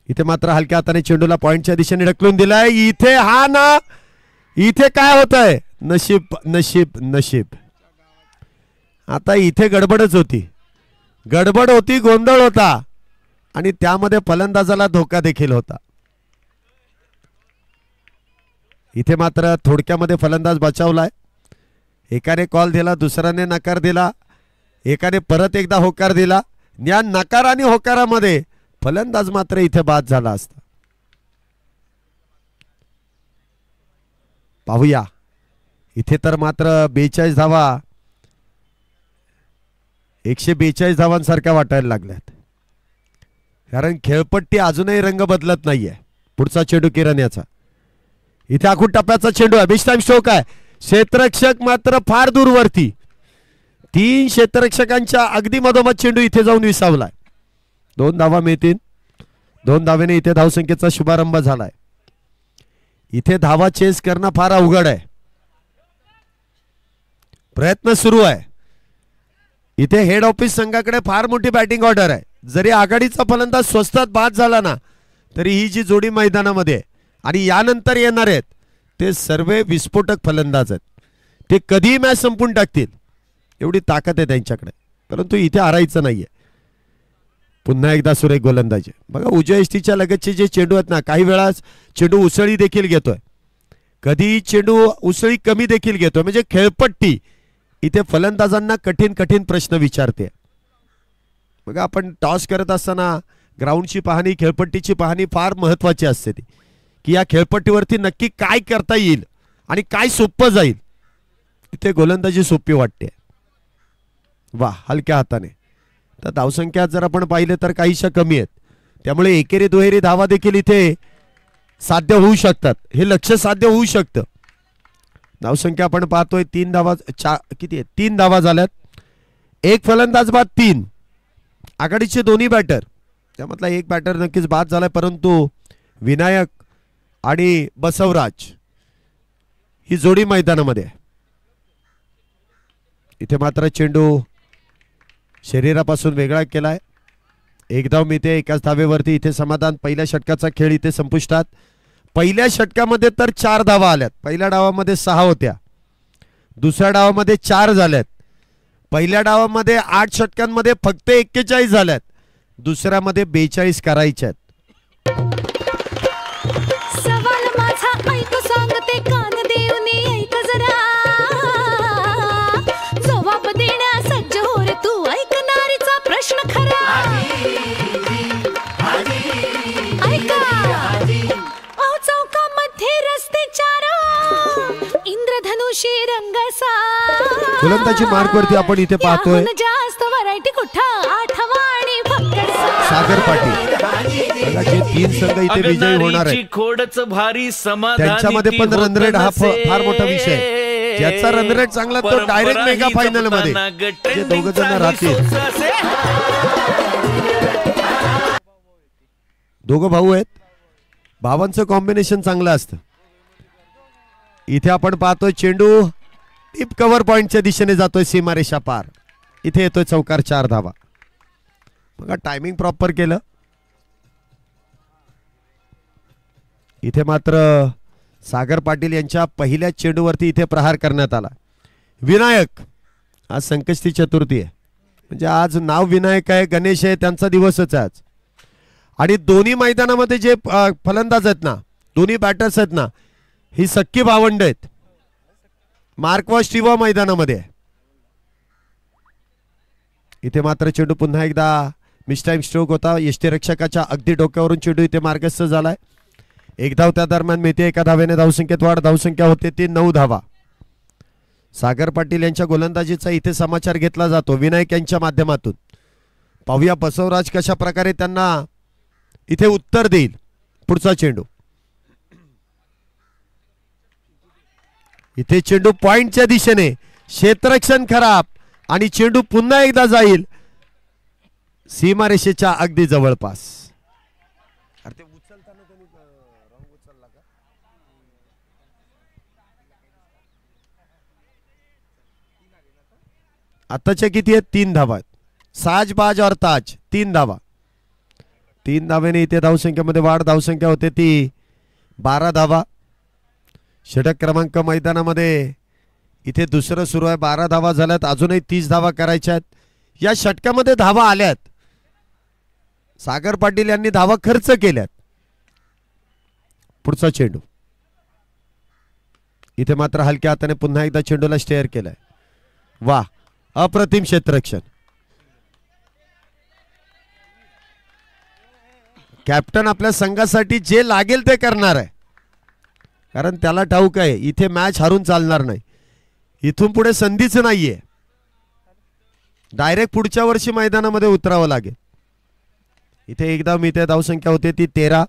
Speaker 1: इथे मात्र हलक्या हाताने चेंडूला पॉइंटच्या दिशेने ढकलून दिलाय. इथे हा ना, इथे काय होतंय, नशीब नशीब नशीब. आता इथे गडबडच होती, गडबड होती, गोंधळ होता आणि त्यामध्ये फलंदाजाला धोका देखील होता. इथे मात्र थोडक्यामध्ये फलंदाज बचावलाय. एकाने कॉल दिला, दुसऱ्याने नकार दिला, एकाने परत एकदा होकार दिला. या नकार आणि होकारामध्ये फलंदाज मात्र इथे बाद झाला असता. पाहूया, इथे तर मात्र 42 धावा, 142 धावांसारख्या वाटायला लागल्यात, कारण खेळपट्टी अजूनही रंग बदलत नाहीये. पुढचा चेंडू किरण याचा. इथे आखून टप्प्याचा चेंडू आहे, बिग टाइम स्ट्रोक आहे. क्षेत्ररक्षक मात्र फार दूरवरती. 3 क्षेत्ररक्षकांच्या अगदी मधोमध चेंडू इथे जाऊन विसावलाय. 2 धावा मिळतील. 2 धावेने इथे धावसंख्येचा शुभारंभ झालाय. इथे धावा चेस करणं फार अवघड आहे. प्रयत्न सुरू आहे. इथे हेड ऑफिस संघाकडे फार मोठी बॅटिंग ऑर्डर आहे. जरी आघाडीचा फलंदाज स्वस्तात बाद झाला ना तरी ही जी जोडी मैदानामध्ये आहे आणि यानंतर येणार आहेत ते सर्व विस्फोटक फलंदाज आहेत. ते कधीही मॅच संपून टाकतील एवढी ताकद आहे त्यांच्याकडे. परंतु इथे हारायचं नाहीये. पुन्हा एकदा सुरेख गोलंदाजी बघा. उजव्या यष्टीच्या लगतचे जे चेंडू आहेत ना काही वेळा चेंडू उसळी देखील घेतोय, कधी चेंडू उसळी कमी देखील घेतोय. म्हणजे खेळपट्टी इथे फलंदाजांना कठीण कठीण प्रश्न विचारते. बघा आपण टॉस करत असताना ग्राउंडची पाहणी खेळपट्टीची पाहणी फार महत्वाची असते ती की या खेळपट्टीवरती नक्की काय करता येईल आणि काय सोपं जाईल. इथे गोलंदाजी सोपी वाटते. वा हलक्या हाताने. तर धावसंख्या जर आपण पाहिले तर काहीशा कमी आहेत त्यामुळे एकेरी दुहेरी धावा देखील इथे साध्य होऊ शकतात. हे लक्ष्य साध्य होऊ शकतं. धावसंख्या आपण पाहतोय 3 धावा किती आहे 3 धावा झाल्यात. एक फलंदाज बाद 3. आघाडीचे दोन्ही बॅटर त्यामधला एक बॅटर नक्कीच बाद झालाय परंतु विनायक आणि बसवराज ही जोडी मैदानामध्ये आहे. इथे मात्र चेंडू शरीरापासून वेगळा केलाय. एक धाव मिळते एकाच धावेवरती. इथे समाधान. पहिल्या षटकाचा खेळ इथे संपुष्टात. पहिल्या षटकामध्ये तर 4 धावा आल्यात. पहिल्या डावामध्ये 6 होत्या, दुसऱ्या डावामध्ये 4 झाल्यात, पहिल्या डावामध्ये 8 षटकांमध्ये फक्त 41 झाल्यात, दुसऱ्यामध्ये 42 करायच्या आहेत.
Speaker 3: सवाल माझा ऐक सांगते कान देऊनी ऐक जरा, जबाब देण्या सज्ज हो रे तू ऐकणारीचा प्रश्न खरा. ऐका अहो चौकामध्ये रस्ते 4 इंद्रधनुषी रंगसा.
Speaker 1: गोलंदाजी मार्कवरती आपण इथे पाहतोय
Speaker 3: जास्त व्हरायटी कुठं आठवाणी फक्त
Speaker 1: सागर पाटील. बघा जे 3 संघ इथे विजयी होणार आहेत
Speaker 4: खोडच भारी समाधानी
Speaker 1: त्यांच्यामध्ये पण रन रेट हा फार मोठा विषय आहे. ज्याचा रन रेट चांगला तो डायरेक्ट मेगा फायनल मध्ये जे दोघं जण राहतील. दोघं भाऊ आहेत. भावांचं कॉम्बिनेशन चांगलं असतं. इथे आपण पाहतोय चेंडू टिप कव्हर पॉइंटच्या दिशेने जातोय सीमारेषा पार. इथे येतोय चौकार 4 धावा. बघा टायमिंग प्रॉपर केलं. इथे मात्र सागर पाटील यांच्या पहिल्या चेंडूवरती इथे प्रहार करण्यात आला. विनायक आज संकष्टी चतुर्थी आहे म्हणजे आज नाव विनायक आहे, गणेश आहे, त्यांचा दिवसच आहे आज. आणि दोन्ही मैदानामध्ये जे फलंदाज आहेत ना दोन्ही बॅटर्स आहेत ना ही सख्खी भावंड आहेत. मार्कवा स्टीवा मैदानामध्ये आहे. इथे मात्र चेंडू पुन्हा एकदा मिस टाइम स्ट्रोक होता. यष्टीरक्षकाच्या अगदी डोक्यावरून चेंडू इथे मार्गस्थ झालाय. एक धाव त्या दरम्यान मिळते. एका धावेने धावसंख्येत वाढ. धावसंख्या होते ती 9 धावा. सागर पाटील यांच्या गोलंदाजीचा इथे समाचार घेतला जातो विनायक यांच्या माध्यमातून. पाहूया बसवराज कशा प्रकारे त्यांना इथे उत्तर देईल. पुढचा चेंडू इथे चेंडू पॉइंटच्या दिशेने. क्षेत्ररक्षण खराब आणि चेंडू पुन्हा एकदा जाईल सीमारेषेच्या अगदी जवळपास. आताच्या किती आहेत 3 धावा आहेत. साज बाज और ताज 3 धावा. 3 धावेने इथे धावसंख्येमध्ये वाढ. धावसंख्या होते ती 12 धावा. षटक क्रमांक मैदानामध्ये इथे दुसरं सुरू आहे. 12 धावा झाल्यात. अजूनही 30 धावा करायच्या आहेत. या षटकामध्ये धावा आल्यात. सागर पाटील यांनी धावा खर्च केल्यात. पुढचा चेंडू इथे मात्र हलक्या हाताने पुन्हा एकदा चेंडूला स्टेअर केलाय. वा अप्रतिम क्षेत्ररक्षण. कॅप्टन आपल्या संघासाठी जे लागेल ते करणार आहे कारण त्याला ठाऊक आहे इथे मॅच हारून चालणार नाही. इथून पुढे संधीच नाहीये. डायरेक्ट पुढच्या वर्षी मैदानामध्ये उतरावं लागेल. इथे एकदा मिळते. धावसंख्या होते ती 13.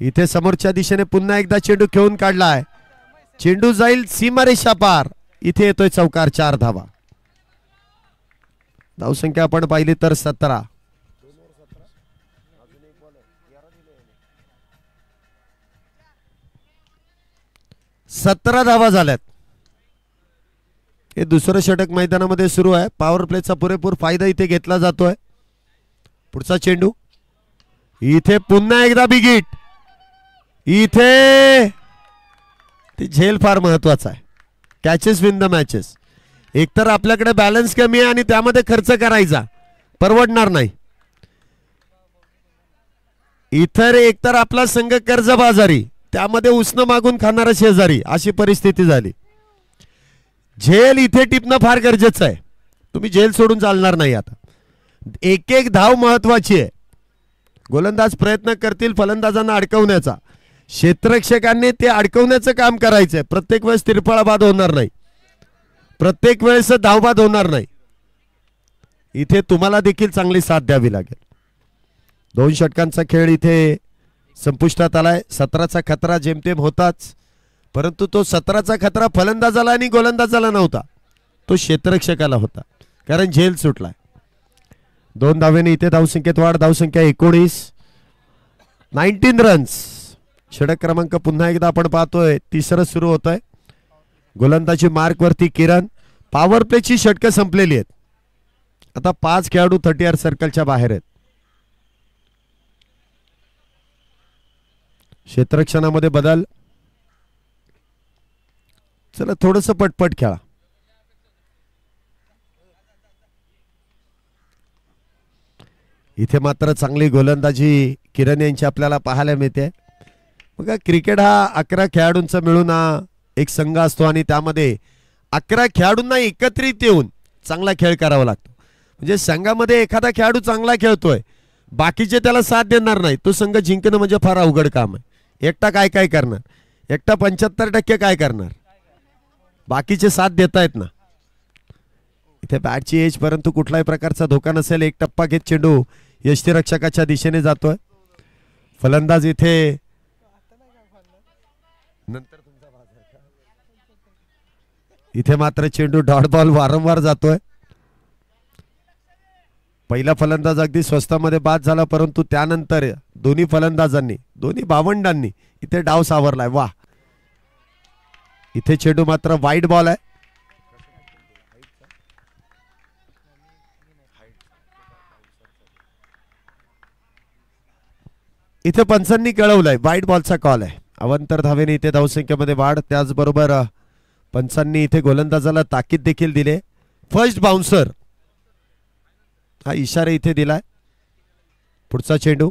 Speaker 1: इथे समोरच्या दिशेने पुन्हा एकदा चेंडू खेळून काढलाय. चेंडू जाईल सीमारेषा पार. इथे येतोय चौकार 4 धावा. धावसंख्या आपण पाहिली तर 17. 17 धावा झाल्यात. हे दुसरं षटक मैदानामध्ये सुरू आहे. पॉवर प्लेचा पुरेपूर फायदा इथे घेतला जातोय. पुढचा चेंडू इथे पुन्हा एकदा बिग हिट. इथे ते झेल फार महत्वाचा आहे. Catches win the matches. एकतर आपल्याकडे बॅलन्स कमी आहे आणि त्यामध्ये खर्च करायचा परवडणार नाही. इतर एकतर आपला संघ कर्जबाजारी, त्यामध्ये उसनं मागून खाणारा शेजारी, अशी परिस्थिती झाली. झेल इथे टिपणं फार गरजेचं आहे. तुम्ही झेल सोडून चालणार नाही. आता एक एक धाव महत्वाची आहे. गोलंदाज प्रयत्न करतील फलंदाजांना अडकवण्याचा. क्षेत्ररक्षकांनी ते अडकवण्याचं काम करायचंय. प्रत्येक वेळेस तिरफळा बाद होणार नाही, प्रत्येक वेळेस धावबाद होणार नाही. इथे तुम्हाला देखील चांगली साथ द्यावी लागेल. 2 षटकांचा खेळ इथे संपुष्टात आलाय. 17चा खतरा जेमतेम होताच, परंतु तो 17चा खतरा फलंदाजाला आणि गोलंदाजाला नव्हता, तो क्षेत्ररक्षकाला होता, कारण झेल सुटलाय. 2 धावेने इथे धावसंख्येत वाढ. धावसंख्या 19 रन्स. षटक क्रमांक पुन्हा एकदा आपण पाहतोय तिसरं सुरू होत आहे. गोलंदाजी मार्क वरती किरण. पॉवर प्लेची षटकं संपलेली आहेत. आता 5 खेळाडू 30 सर्कलच्या बाहेर आहेत. क्षेत्ररक्षणामध्ये बदल. चला थोडंसं पटपट खेळा. इथे मात्र चांगली गोलंदाजी किरण यांची आपल्याला पाहायला मिळते. बघा, क्रिकेट हा 11 खेळाडूंचा मिळून एक संघ असतो आणि त्यामध्ये 11 खेळाडूंना एकत्रित येऊन चांगला खेळ करावा लागतो. म्हणजे संघामध्ये एखादा खेळाडू चांगला खेळतोय, बाकीचे त्याला साथ देणार नाही, तो संघ जिंकणं म्हणजे फार अवघड काम आहे. एकटा काय काय करणार, एकटा 75% काय करणार, बाकीचे साथ देतायत ना. इथे बॅटची एज, परंतु कुठल्याही प्रकारचा धोका नसेल. एक टप्पा घेत चेंडू यष्टीरक्षकाच्या दिशेने जातोय. फलंदाज इथे नंतर इथे मात्र चेंडू डॉट बॉल वारंवार जातोय. पहिला फलंदाज अगदी स्वस्तामध्ये बाद झाला, परंतु त्यानंतर दोन्ही फलंदाजांनी, दोन्ही भावंडांनी इथे डाव सावरलाय. वा, इथे चेंडू मात्र वाईड बॉल आहे. इथे पंचांनी कळवलंय वाईड बॉलचा कॉल आहे. अवांतर धावेने इथे धावसंख्येमध्ये वाढ. त्याचबरोबर पंचांनी इथे गोलंदाजाला ताकीद देखील दिले. फर्स्ट बाउन्सर हा इशारा इथे दिलाय. पुढचा चेंडू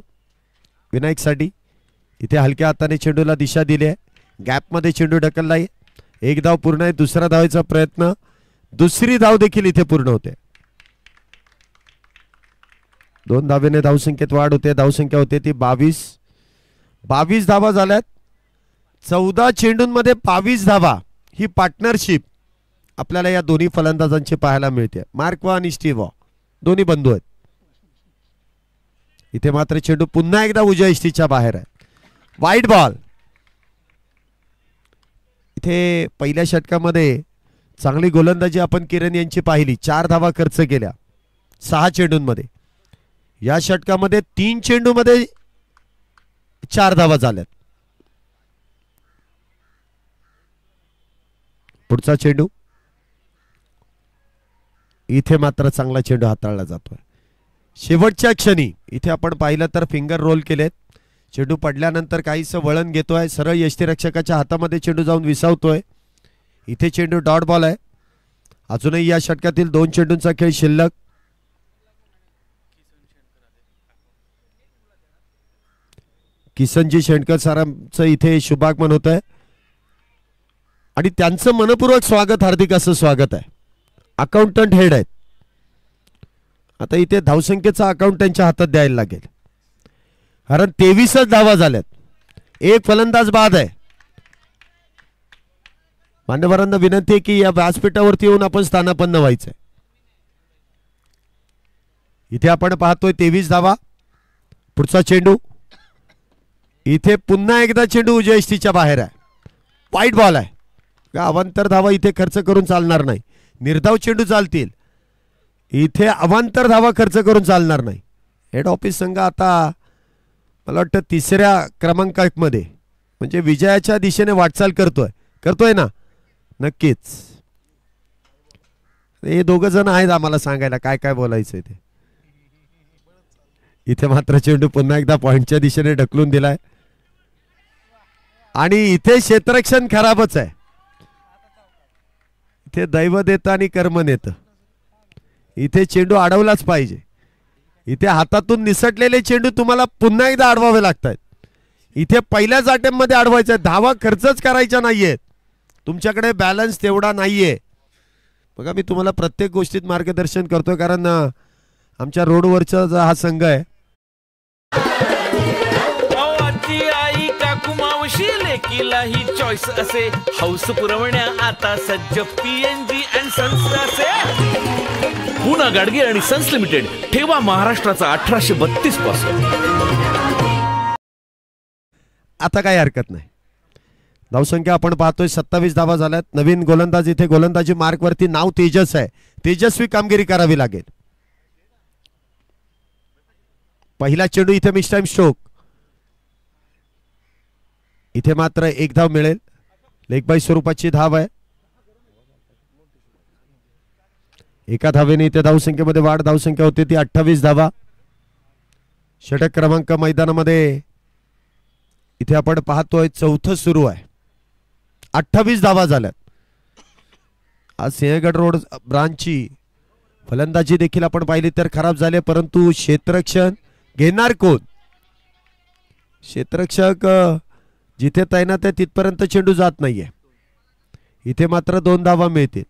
Speaker 1: विनायकसाठी. इथे हलक्या हाताने चेंडूला दिशा दिली आहे. गॅपमध्ये चेंडू ढकललाय. एक धाव पूर्ण आहे. दुसरा धावेचा प्रयत्न, दुसरी धाव देखील इथे पूर्ण होते. 2 धावेने धावसंख्येत वाढ होते. धावसंख्या होते ती 22 धावा झाल्यात. 14 चेंडूंमध्ये 22 धावा. ही पार्टनरशिप आपल्याला या दोन्ही फलंदाजांची पाहायला मिळते. मार्कवा आणि स्टीव्ह दोन्ही बंधू आहेत. इथे मात्र चेंडू पुन्हा एकदा उजव्या इष्टीच्या बाहेर आहे. Wide ball. इथे पहिल्या षटकामध्ये चांगली गोलंदाजी आपण किरण यांची पाहिली. 4 धावा खर्च केल्या 6 चेंडूंमध्ये. या षटकामध्ये 3 चेंडूमध्ये 4 धावा झाल्यात. पुढचा चेंडू इथे मात्र चांगला चेंडू हाताळला जातोय. शेवटच्या क्षणी इथे आपण पाहिलं तर फिंगर रोल केलेत. चेंडू पडल्यानंतर काहीसं वळण घेतोय. सरळ यष्टीरक्षकाच्या हातामध्ये चेंडू जाऊन विसावतोय. इथे चेंडू डॉट बॉल आहे. अजूनही या षटकातील 2 चेंडूंचा खेळ शिल्लक. किसनजी शेंडकर सरांचं इथे शुभागमन होत आहे आणि त्यांचं मनपूर्वक स्वागत, हार्दिक असं स्वागत आहे. अकाउंटंट हेड आहेत. आता इथे धावसंख्येचा अकाउंट त्यांच्या हातात द्यायला लागेल, कारण 23च धावा झाल्यात. एक फलंदाज बाद आहे. मान्यवरांना विनंती आहे की या व्यासपीठावरती येऊन आपण स्थानापन्न व्हायचंय. इथे आपण पाहतोय 23 धावा. पुढचा चेंडू इथे पुन्हा एकदा चेंडू उजव्या इष्टीच्या बाहेर आहे. वाईड बॉल आहे. अवांतर धावा इथे खर्च करून चालणार नाही. निर्धाव चेंडू चालतील. इथे अवांतर धावा खर्च करून चालणार नाही. हेड ऑफिस संघ आता मला वाटतं 3ऱ्या क्रमांकामध्ये म्हणजे विजयाच्या दिशेने वाटचाल करतोय ना. नक्कीच हे दोघं जण आहेत आम्हाला सांगायला काय काय बोलायचंय ते. इथे मात्र चेंडू पुन्हा एकदा पॉइंटच्या दिशेने ढकलून दिलाय आणि इथे क्षेत्ररक्षण खराबच आहे. इथे दैव देतं आणि कर्म नेतं. इथे चेंडू अडवलाच पाहिजे. इथे हातातून निसटलेले चेंडू तुम्हाला पुन्हा एकदा अडवावे लागतात. इथे पहिल्याच अटेम्प्ट मध्ये अडवायचं आहे. धावा खर्चच करायच्या नाहीयेत. तुमच्याकडे बॅलन्स तेवढा नाहीये. बघा मी तुम्हाला प्रत्येक गोष्टीत मार्गदर्शन करतोय कारण आमच्या रोडवरचा हा संघ आहे.
Speaker 4: आजी आई काकू मावशी लेकीलाही चॉईस असे हौस पुरवण्या आता सज्ज पीएनजी अँड सन्स असे. पुना गाडगे आणि सन्स लिमिटेड ठेवा महाराष्ट्राचा 1832 पासून.
Speaker 1: आता काही हरकत नाही. धावसंख्या आपण पाहतोय 27 धावा झाल्यात. नवीन गोलंदाज इथे गोलंदाजी मार्क वरती नाव तेजस आहे. तेजस्वी कामगिरी करावी लागेल. पहिला चेंडू इथे मिस टाइम स्ट्रोक. इथे मात्र एक धाव मिळेल. लेग बाय स्वरूपाची धाव आहे. एका धावेने इथे धावसंख्येमध्ये वाढ. धावसंख्या होती ती 28 धावा. षटक क्रमांक मैदानामध्ये इथे आपण पाहतोय चौथं सुरू आहे. 28 धावा झाल्यात. आज सिंहगड रोड ब्रांचची फलंदाजी देखील आपण पाहिली तर खराब झाले परंतु क्षेत्ररक्षण घेणार कोण. क्षेत्ररक्षक जिथे तैनात आहे तिथपर्यंत चेंडू जात नाहीये. इथे मात्र 2 धावा मिळतील.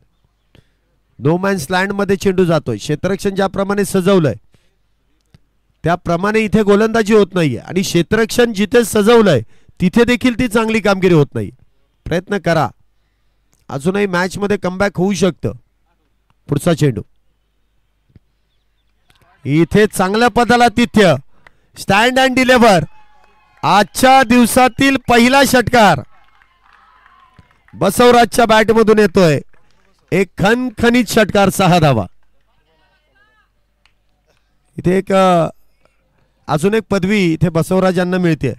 Speaker 1: नो मॅन्स लँड मध्ये चेंडू जातोय. क्षेत्ररक्षण ज्याप्रमाणे सजवलंय त्याप्रमाणे इथे गोलंदाजी होत नाहीये आणि क्षेत्ररक्षण जिथे सजवलंय तिथे देखील ती चांगली कामगिरी होत नाही. प्रयत्न करा. अजूनही मॅच मध्ये कमबॅक होऊ शकतं. पुढचा चेंडू इथे चांगल्या पदाला तिथ्य. Stand and deliver. आजच्या दिवसातील पहिला षटकार बसवराजच्या बॅट मधून येतोय. एक खणखणीत षटकार. 6 धावा. इथे एक अजून एक पदवी इथे बसवराज यांना मिळते.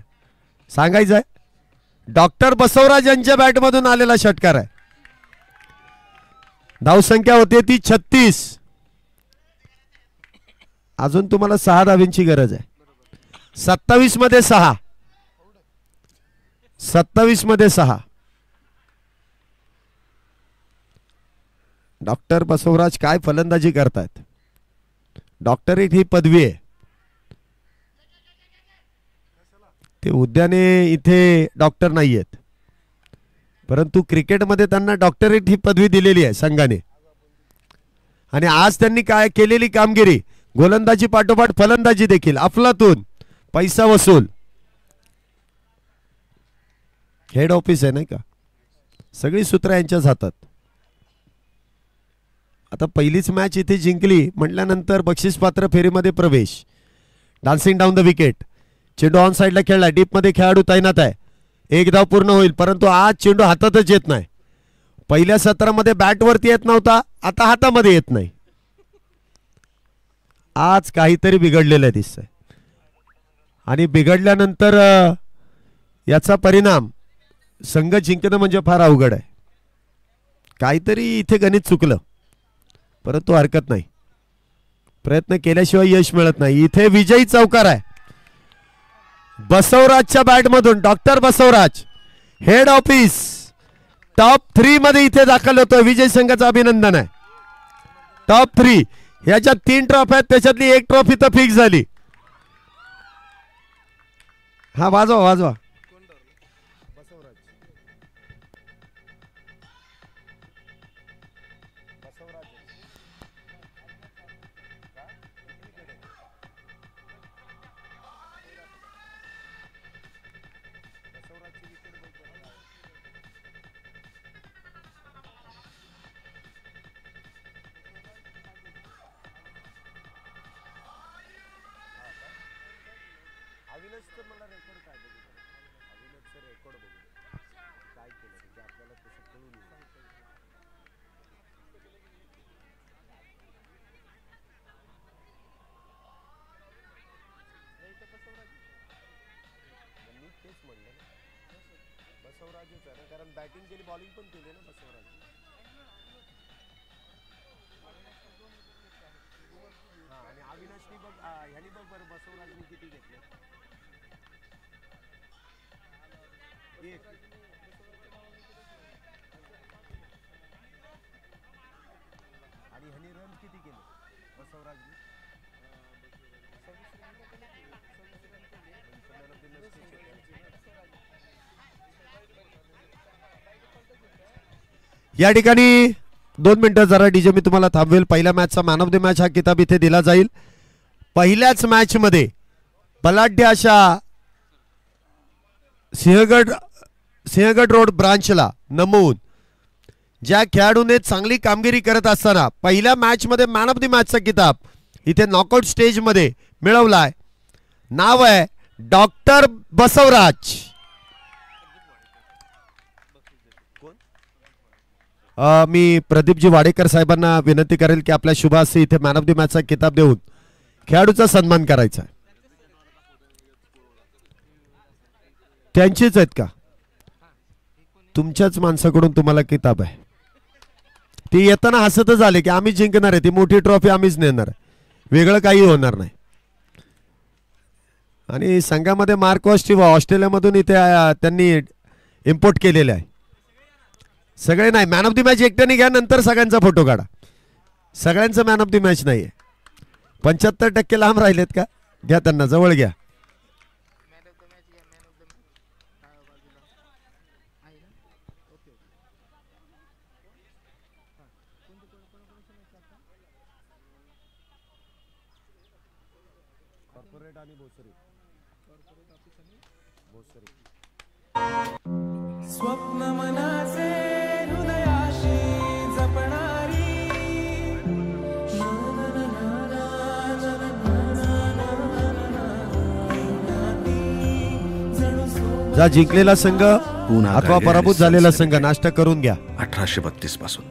Speaker 1: सांगायचं आहे डॉक्टर बसवराज यांच्या बॅट मधून आलेला षटकार आहे. धावसंख्या होते ती 36. अजून तुम्हाला 6 धावींची गरज आहे. 27 मध्ये 6. 27 मध्ये 6. डॉक्टर बसवराज काय फलंदाजी करतायत. डॉक्टरेट ही पदवी आहे. ते उद्याने इथे डॉक्टर नाही आहेत परंतु क्रिकेटमध्ये त्यांना डॉक्टरेट ही पदवी दिलेली आहे संघाने. आणि आज त्यांनी काय केलेली कामगिरी गोलंदाजी पाठोपाठ फलंदाजी देखील अफलातून. पैसा वसूल. हेड ऑफिस आहे नाही का. सगळी सूत्र यांच्याच हातात. आता पहिलीच मॅच इथे जिंकली म्हटल्यानंतर बक्षीसपात्र फेरीमध्ये प्रवेश. Dancing down the wicket. चेंडू ऑन साइडला खेळला. डीप मध्ये खेळाडू तैनात आहे. एक धाव पूर्ण होईल परंतु आज चेंडू हातातच येत नाही. पहिल्या सत्रामध्ये बॅट वरती येत नव्हता आता हातामध्ये येत नाही. आज काहीतरी बिघडलेलं दिसतंय आणि बिघडल्यानंतर याचा परिणाम संघ जिंकणं म्हणजे फार अवघड आहे. काहीतरी इथे गणित चुकलं परंतु हरकत नाही. प्रयत्न केल्याशिवाय यश मिळत नाही. इथे विजयी चौकार आहे बसवराजच्या बॅट मधून. Doctor Basavaraj head office top 3 मध्ये इथे दाखल होतोय. विजय संघाचं अभिनंदन आहे. टॉप 3 ह्याच्यात 3 ट्रॉफी आहेत त्याच्यातली एक ट्रॉफी तर फिक्स झाली. हा वाजवा वाजवा. बसवराजच आहे कारण बॅटिंग केली बॉलिंग पण केली ना बसवराज. या ठिकाणी 2 मिनिटं जरा डीजे मी तुम्हाला थांबवेल. पहिल्या मॅचचा मॅन ऑफ द मॅच हा किताब इथे दिला जाईल. पहिल्याच मॅच मध्ये बलाढ्य अशा सिंहगड रोड ब्रांचला नमवून ज्या खेळाडूने चांगली कामगिरी करत असताना पहिल्या मॅच मध्ये मॅन ऑफ द मॅचचा किताब इथे नॉकआउट स्टेज मध्ये मिळवलाय. नाव आहे डॉक्टर बसवराज. मी प्रदीपजी वाडेकर साहेबांना विनंती करेल की आपल्या शुभ हस्ते इथे मॅन ऑफ द मॅचचा किताब देऊन खेळाडूचा सन्मान करायचा आहे. त्यांचीच आहेत का? तुमच्याच माणसाकडून तुम्हाला किताब आहे. ती येताना हसतच आले की आम्ही जिंकणार आहे, ती मोठी ट्रॉफी आम्हीच नेणार आहे, वेगळं काही होणार नाही. आणि संघामध्ये मार्को स्टिवा ऑस्ट्रेलियामधून इथे त्यांनी इम्पोर्ट केलेले आहे. सगळे नाही, मॅन ऑफ द मॅच एकट्याने घ्या, नंतर सगळ्यांचा फोटो काढा. सगळ्यांचं मॅन ऑफ द मॅच नाहीये. 75% लांब राहिलेत का? घ्या त्यांना जवळ घ्या.
Speaker 7: स्वप्न मनाचे हृदयाशी जपणारी
Speaker 1: जा जिंकलेला संघ अथवा पराभूत झालेला संघ नाश्ता करून घ्या.
Speaker 2: 1832 पासून